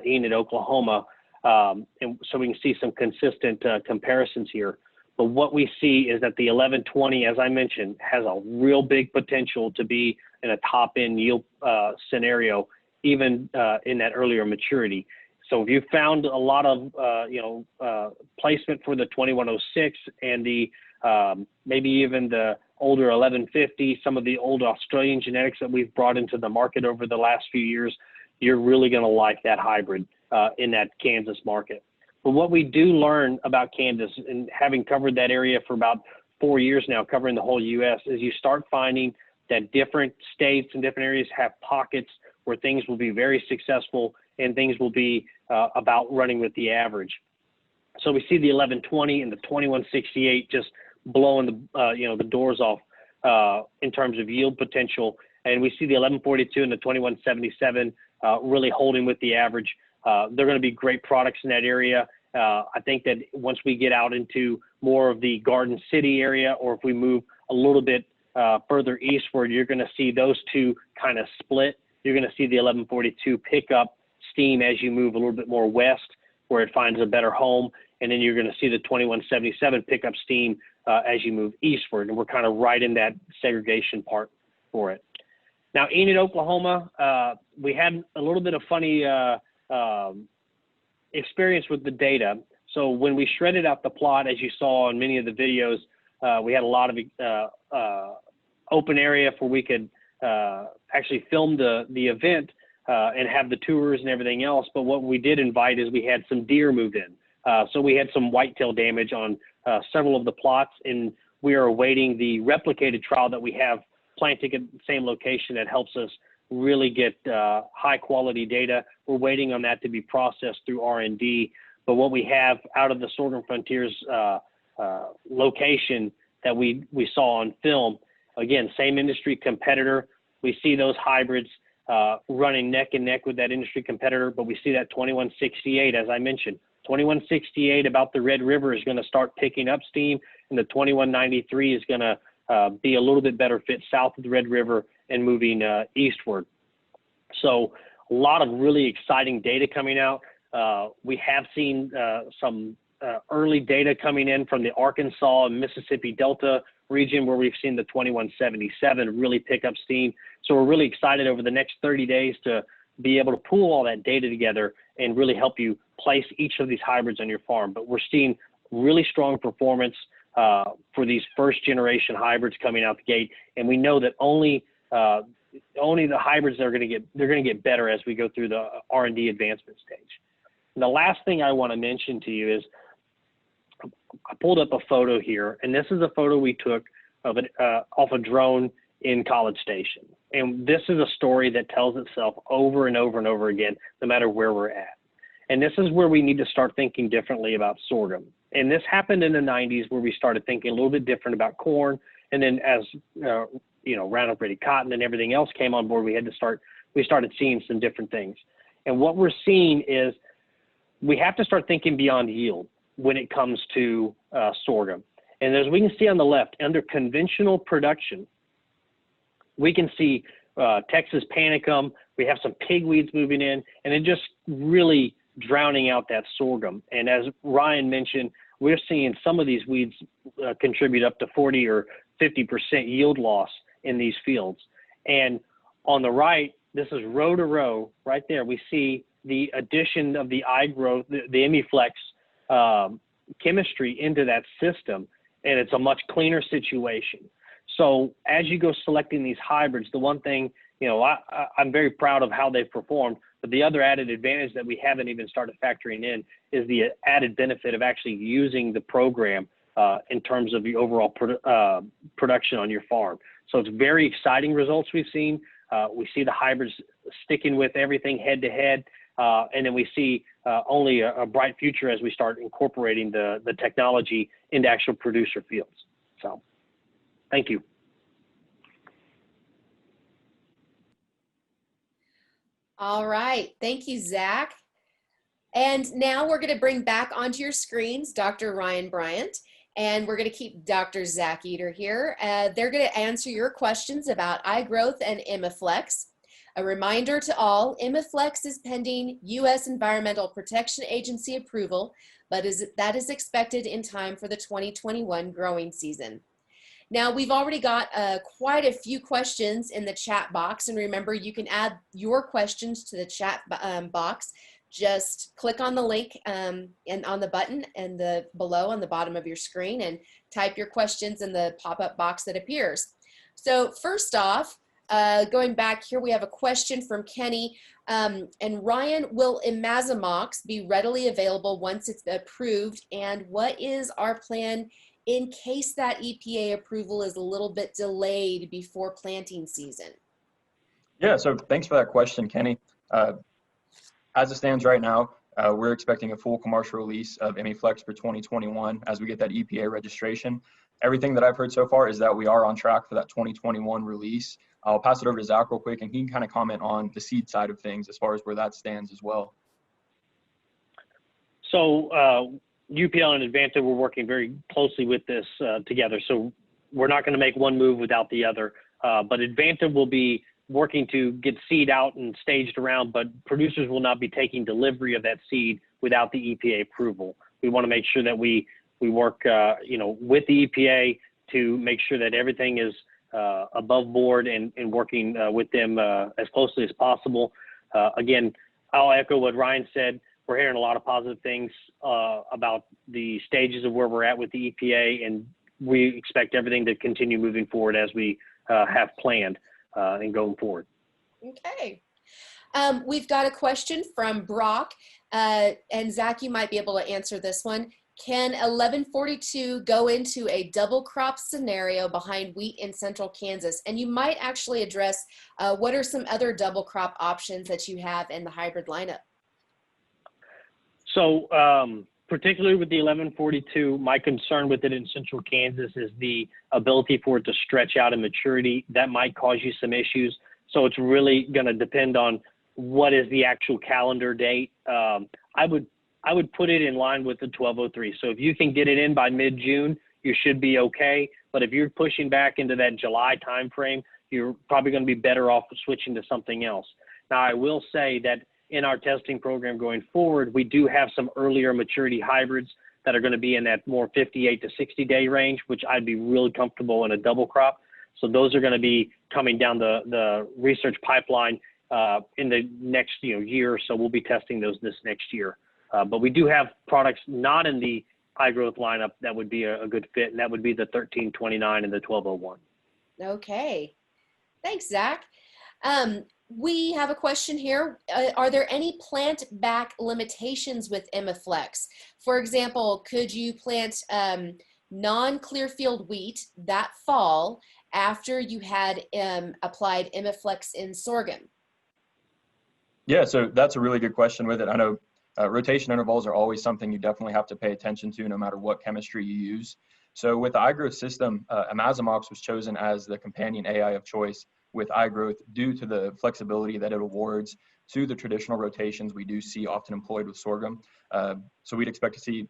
Enid, Oklahoma, and so we can see some consistent comparisons here. But what we see is that the 1120, as I mentioned, has a real big potential to be in a top-end yield scenario, even in that earlier maturity. So if you found a lot of, placement for the 2106 and the maybe even the older 1150, some of the old Australian genetics that we've brought into the market over the last few years, you're really going to like that hybrid in that Kansas market. But what we do learn about Kansas, and having covered that area for about 4 years now, covering the whole U.S., is you start finding that different states and different areas have pockets where things will be very successful and things will be about running with the average. So we see the 1120 and the 2168 just blowing the doors off in terms of yield potential, and we see the 1142 and the 2177 really holding with the average. They're going to be great products in that area. I think that once we get out into more of the Garden City area, or if we move a little bit further eastward, you're going to see those two kind of split. You're going to see the 1142 pick up steam as you move a little bit more west, where it finds a better home. And then you're going to see the 2177 pick up steam as you move eastward. And we're kind of right in that segregation part for it. Now, Enid, Oklahoma, we had a little bit of funny experience with the data. So when we shredded out the plot, as you saw in many of the videos, we had a lot of open area where we could actually film the event and have the tours and everything else. But what we did invite is we had some deer move in. So we had some whitetail damage on several of the plots, and we are awaiting the replicated trial that we have planted at the same location that helps us really get high quality data. We're waiting on that to be processed through R&D. But what we have out of the Sorghum Frontiers location that we saw on film, again, same industry competitor. We see those hybrids running neck and neck with that industry competitor, but we see that 2168, as I mentioned. 2168 about the Red River is going to start picking up steam, and the 2193 is going to be a little bit better fit south of the Red River and moving eastward. So a lot of really exciting data coming out. We have seen some early data coming in from the Arkansas and Mississippi Delta region, where we've seen the 2177 really pick up steam. So we're really excited over the next 30 days to be able to pool all that data together and really help you place each of these hybrids on your farm. But we're seeing really strong performance for these first generation hybrids coming out the gate, and we know that only the hybrids are going to get better as we go through the R&D advancement stage. And the last thing I want to mention to you is I pulled up a photo here, and this is a photo we took of it off a drone in College Station. And this is a story that tells itself over and over and over again, no matter where we're at. And this is where we need to start thinking differently about sorghum. And this happened in the 90s, where we started thinking a little bit different about corn. And then as Roundup Ready cotton and everything else came on board, we started seeing some different things. And what we're seeing is we have to start thinking beyond yield when it comes to sorghum. And as we can see on the left, under conventional production, we can see Texas panicum. We have some pigweeds moving in, and it just really drowning out that sorghum. And as Ryan mentioned, we're seeing some of these weeds contribute up to 40 or 50% yield loss in these fields. And on the right, this is row to row right there. We see the addition of the iGrowth, the Emiflex chemistry into that system, and it's a much cleaner situation. So as you go selecting these hybrids, the one thing, I'm very proud of how they've performed, but the other added advantage that we haven't even started factoring in is the added benefit of actually using the program in terms of the overall production on your farm. So it's very exciting results we've seen. We see the hybrids sticking with everything head to head. And then we see only a bright future as we start incorporating the technology into actual producer fields. So thank you. All right. Thank you, Zach. And now we're going to bring back onto your screens Dr. Ryan Bryant, and we're going to keep Dr. Zach Eater here. They're going to answer your questions about iGrowth and Emiflex. A reminder to all, Emiflex is pending U.S. Environmental Protection Agency approval, but that is expected in time for the 2021 growing season. Now, we've already got quite a few questions in the chat box, and remember, you can add your questions to the chat box. Just click on the link and on the button and below on the bottom of your screen and type your questions in the pop-up box that appears. So first off, going back here, we have a question from Kenny. And Ryan, will Imazamox be readily available once it's approved? And what is our plan in case that EPA approval is a little bit delayed before planting season? Yeah, so thanks for that question, Kenny. As it stands right now, we're expecting a full commercial release of Emiflex for 2021 as we get that EPA registration. Everything that I've heard so far is that we are on track for that 2021 release. I'll pass it over to Zach real quick, and he can kind of comment on the seed side of things as far as where that stands as well. So UPL and Advanta, we're working very closely with this together. So we're not going to make one move without the other. But Advanta will be working to get seed out and staged around, but producers will not be taking delivery of that seed without the EPA approval. We want to make sure that we work with the EPA to make sure that everything is above board and working with them as closely as possible. Again, I'll echo what Ryan said. We're hearing a lot of positive things about the stages of where we're at with the EPA, and we expect everything to continue moving forward as we have planned and going forward. Okay. We've got a question from Brock, and Zach, you might be able to answer this one. Can 1142 go into a double crop scenario behind wheat in central Kansas? And you might actually address what are some other double crop options that you have in the hybrid lineup? So particularly with the 1142, my concern with it in central Kansas is the ability for it to stretch out in maturity. That might cause you some issues. So it's really going to depend on what is the actual calendar date. I would put it in line with the 1203. So if you can get it in by mid-June, you should be okay. But if you're pushing back into that July timeframe, you're probably going to be better off switching to something else. Now, I will say that in our testing program going forward, we do have some earlier maturity hybrids that are going to be in that more 58 to 60 day range, which I'd be really comfortable in a double crop. So those are going to be coming down the research pipeline in the next year or so. We'll be testing those this next year. But we do have products not in the iGrowth lineup that would be a good fit, and that would be the 1329 and the 1201. Okay. Thanks, Zach. We have a question here. Are there any plant back limitations with Emiflex? For example, could you plant non-clear field wheat that fall after you had applied Imiflex in sorghum? Yeah, so that's a really good question with it. I know rotation intervals are always something you definitely have to pay attention to no matter what chemistry you use. So with the iGrowth system, Amazamox was chosen as the companion AI of choice with iGrowth due to the flexibility that it awards to the traditional rotations we do see often employed with sorghum. So we'd expect to see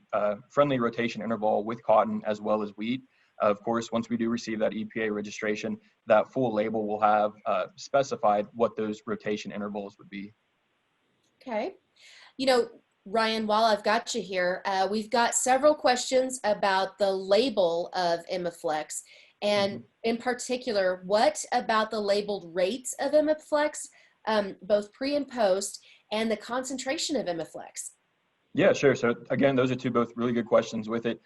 friendly rotation interval with cotton as well as wheat. Of course, once we do receive that EPA registration, that full label will have specified what those rotation intervals would be. Okay. You know, Ryan, while I've got you here, we've got several questions about the label of Imiflex, and in particular, what about the labeled rates of Imiflex, both pre and post, and the concentration of Imiflex? Yeah, sure. So again, those are two both really good questions with it.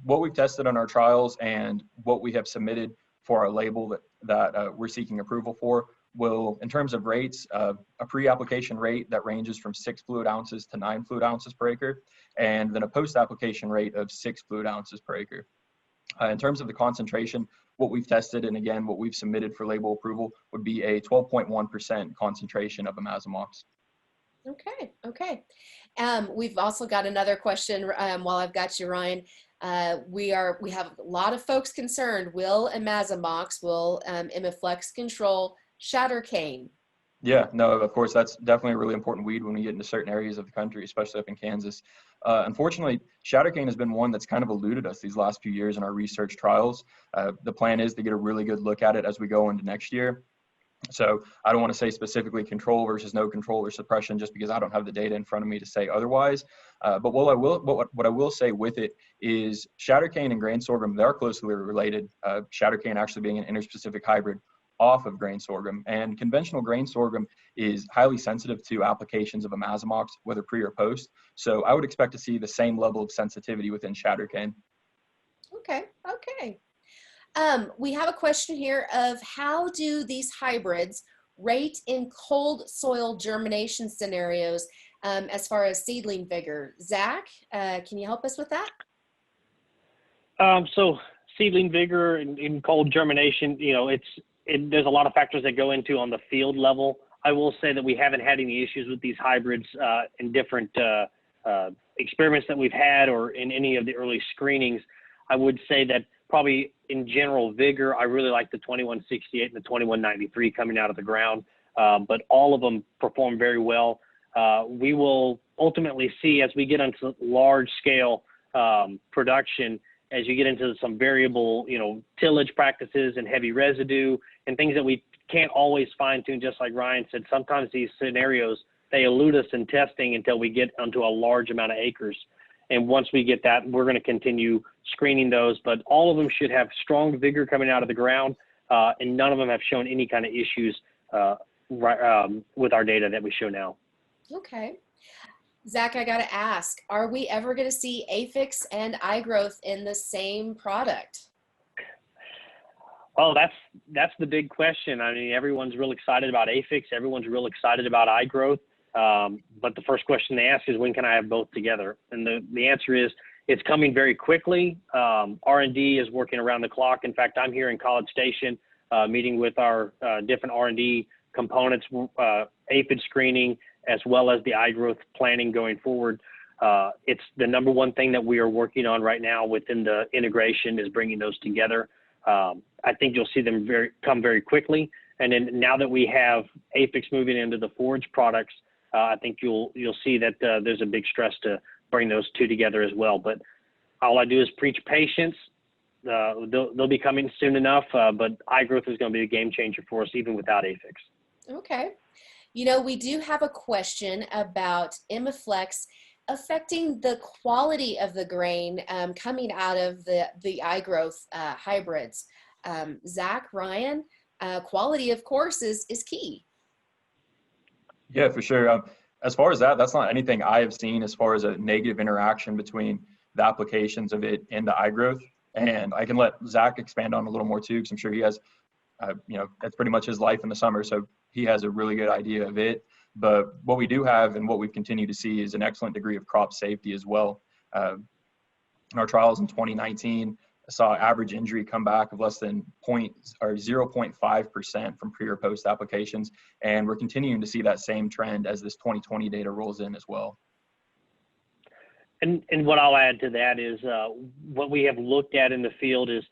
What we've tested on our trials and what we have submitted for our label that we're seeking approval for will, in terms of rates, a pre-application rate that ranges from 6 fluid ounces to 9 fluid ounces per acre, and then a post-application rate of 6 fluid ounces per acre. In terms of the concentration, what we've tested and again, what we've submitted for label approval would be a 12.1% concentration of Amazamox. Okay, okay. We've also got another question while I've got you, Ryan. We have a lot of folks concerned. Will Amazamox, will Imiflex control shatter cane? Yeah, no, of course, that's definitely a really important weed when we get into certain areas of the country, especially up in Kansas. Unfortunately, shattercane has been one that's kind of eluded us these last few years in our research trials. The plan is to get a really good look at it as we go into next year. So I don't want to say specifically control versus no control or suppression just because I don't have the data in front of me to say otherwise. But what I will say with it is shattercane and grain sorghum, they're closely related. Shattercane actually being an interspecific hybrid off of grain sorghum, and conventional grain sorghum is highly sensitive to applications of Amazamox, whether pre or post. So I would expect to see the same level of sensitivity within shattercane. Okay, okay. We have a question here of how do these hybrids rate in cold soil germination scenarios as far as seedling vigor? Zach, can you help us with that? So seedling vigor in cold germination, you know, there's a lot of factors that go into on the field level. I will say that we haven't had any issues with these hybrids in different experiments that we've had or in any of the early screenings. I would say that probably in general vigor, I really like the 2168 and the 2193 coming out of the ground, but all of them perform very well. We will ultimately see as we get into large scale production, as you get into some variable, you know, tillage practices and heavy residue and things that we can't always fine tune, just like Ryan said, sometimes these scenarios, they elude us in testing until we get onto a large amount of acres. And once we get that, we're going to continue screening those, but all of them should have strong vigor coming out of the ground, and none of them have shown any kind of issues with our data that we show now. Okay. Zach, I got to ask, are we ever going to see Afix and iGrowth in the same product? Oh, that's the big question. I mean, everyone's real excited about Afix. Everyone's real excited about iGrowth. But the first question they ask is, when can I have both together? And the answer is, it's coming very quickly. R&D is working around the clock. In fact, I'm here in College Station meeting with our different R&D components, aphid screening, as well as the iGrowth planning going forward. It's the number one thing that we are working on right now within the integration is bringing those together. I think you'll see them come very quickly. And then now that we have Afix moving into the forage products, I think you'll see that there's a big stress to bring those two together as well. But all I do is preach patience. They'll be coming soon enough, but iGrowth is going to be a game changer for us even without Afix. Okay. You know, we do have a question about Imiflex affecting the quality of the grain coming out of the iGrowth hybrids. Zach, Ryan, quality, of course, is key. Yeah, for sure. As far as that's not anything I have seen as far as a negative interaction between the applications of it and the iGrowth. And I can let Zach expand on a little more too, because I'm sure he has, that's pretty much his life in the summer. So he has a really good idea of it. But what we do have and what we've continued to see is an excellent degree of crop safety as well. In our trials in 2019, saw average injury come back of less than 0.5% from pre or post applications. And we're continuing to see that same trend as this 2020 data rolls in as well. And what I'll add to that is what we have looked at in the field is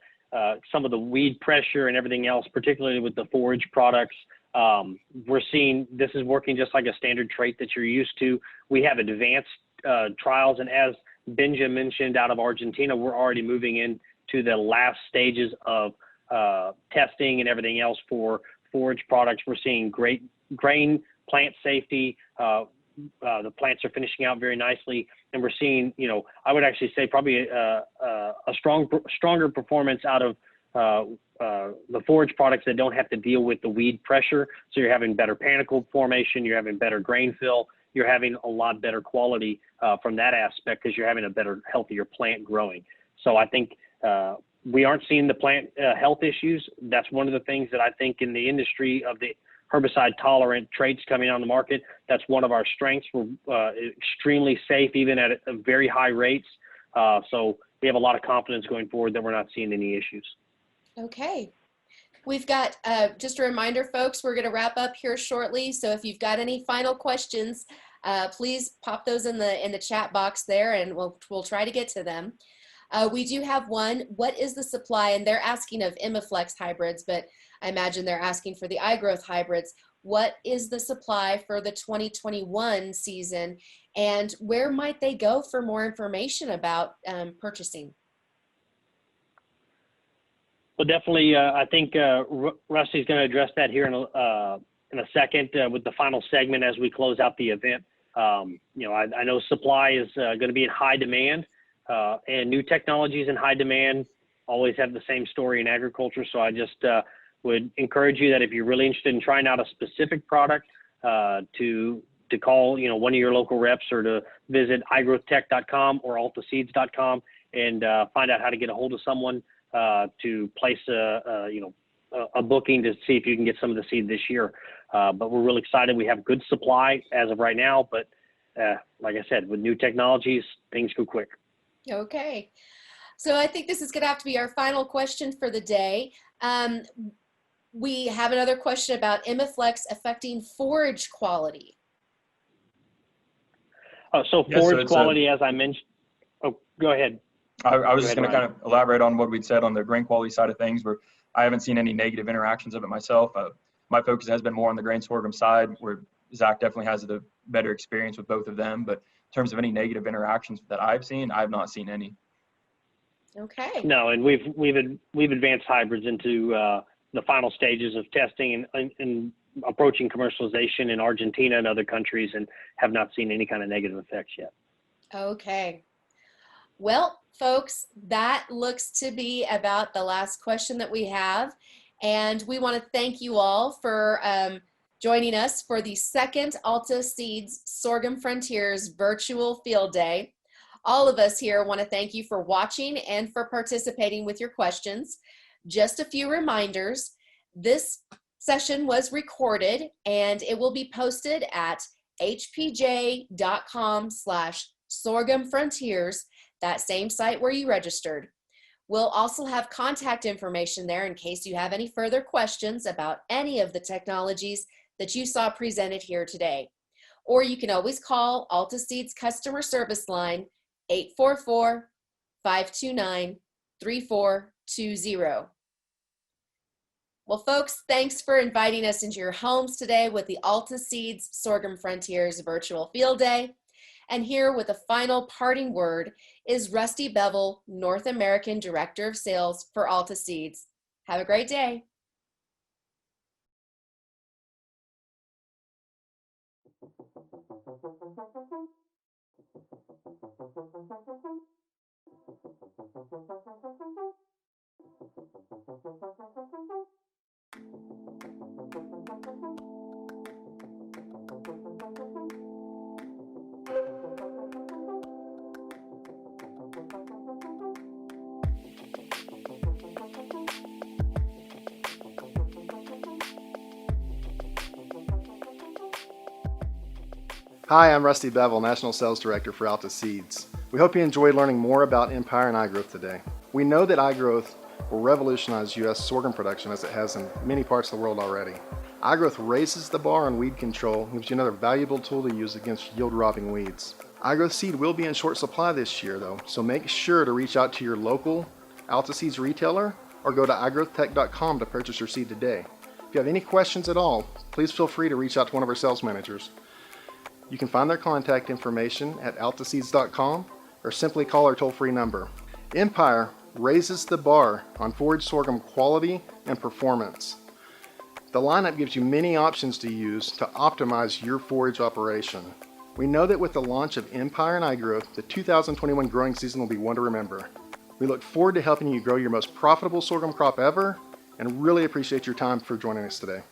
some of the weed pressure and everything else, particularly with the forage products. We're seeing this is working just like a standard trait that you're used to. We have advanced trials, and as Benja mentioned, out of Argentina, we're already moving into the last stages of testing and everything else for forage products. We're seeing great grain plant safety. The plants are finishing out very nicely, and we're seeing, I would actually say probably a stronger performance out of the forage products that don't have to deal with the weed pressure. So you're having better panicle formation, you're having better grain fill, you're having a lot better quality from that aspect because you're having a better, healthier plant growing. So I think we aren't seeing the plant health issues. That's one of the things that I think in the industry of the herbicide tolerant traits coming on the market, that's one of our strengths. We're extremely safe even at very high rates. So we have a lot of confidence going forward that we're not seeing any issues. Okay. We've got, just a reminder, folks, we're going to wrap up here shortly. So if you've got any final questions, please pop those in the chat box there, and we'll try to get to them. We do have one. What is the supply? And they're asking of Imiflex hybrids, but I imagine they're asking for the iGrowth hybrids. What is the supply for the 2021 season, and where might they go for more information about purchasing? Well, definitely, I think Rusty's going to address that here in a second with the final segment as we close out the event. I know supply is going to be in high demand, and new technologies in high demand always have the same story in agriculture. So I just would encourage you that if you're really interested in trying out a specific product, to call one of your local reps, or to visit igrowthtech.com or altaseeds.com and find out how to get a hold of someone to place a booking to see if you can get some of the seed this year. But we're really excited. We have good supply as of right now, but like I said, with new technologies, things go quick. Okay. So I think this is going to have to be our final question for the day. We have another question about Imiflex affecting forage quality. So forage quality, as I mentioned, go ahead. I was just going to kind of elaborate on what we'd said on the grain quality side of things, where I haven't seen any negative interactions of it myself. My focus has been more on the grain sorghum side, where Zach definitely has a better experience with both of them. But in terms of any negative interactions that I've seen, I've not seen any. Okay. No, and we've advanced hybrids into the final stages of testing and approaching commercialization in Argentina and other countries, and have not seen any kind of negative effects yet. Okay. Well, folks, that looks to be about the last question that we have. And we want to thank you all for joining us for the second Alta Seeds Sorghum Frontiers virtual field day. All of us here want to thank you for watching and for participating with your questions. Just a few reminders. This session was recorded and it will be posted at hpj.com/sorghumfrontiers, that same site where you registered. We'll also have contact information there in case you have any further questions about any of the technologies that you saw presented here today. Or you can always call Alta Seeds customer service line 844-529-3420. Well, folks, thanks for inviting us into your homes today with the Alta Seeds Sorghum Frontiers virtual field day. And here with a final parting word is Rusty Bevel, North American Director of Sales for Alta Seeds. Have a great day. Hi, I'm Rusty Bevel, National Sales Director for Alta Seeds. We hope you enjoyed learning more about Empire and iGrowth today. We know that iGrowth will revolutionize U.S. sorghum production as it has in many parts of the world already. iGrowth raises the bar on weed control and gives you another valuable tool to use against yield-robbing weeds. iGrowth seed will be in short supply this year though, so make sure to reach out to your local Alta Seeds retailer or go to igrowthtech.com to purchase your seed today. If you have any questions at all, please feel free to reach out to one of our sales managers. You can find their contact information at altaseeds.com or simply call our toll-free number. Empire raises the bar on forage sorghum quality and performance. The lineup gives you many options to use to optimize your forage operation. We know that with the launch of Empire and iGrowth, the 2021 growing season will be one to remember. We look forward to helping you grow your most profitable sorghum crop ever and really appreciate your time for joining us today.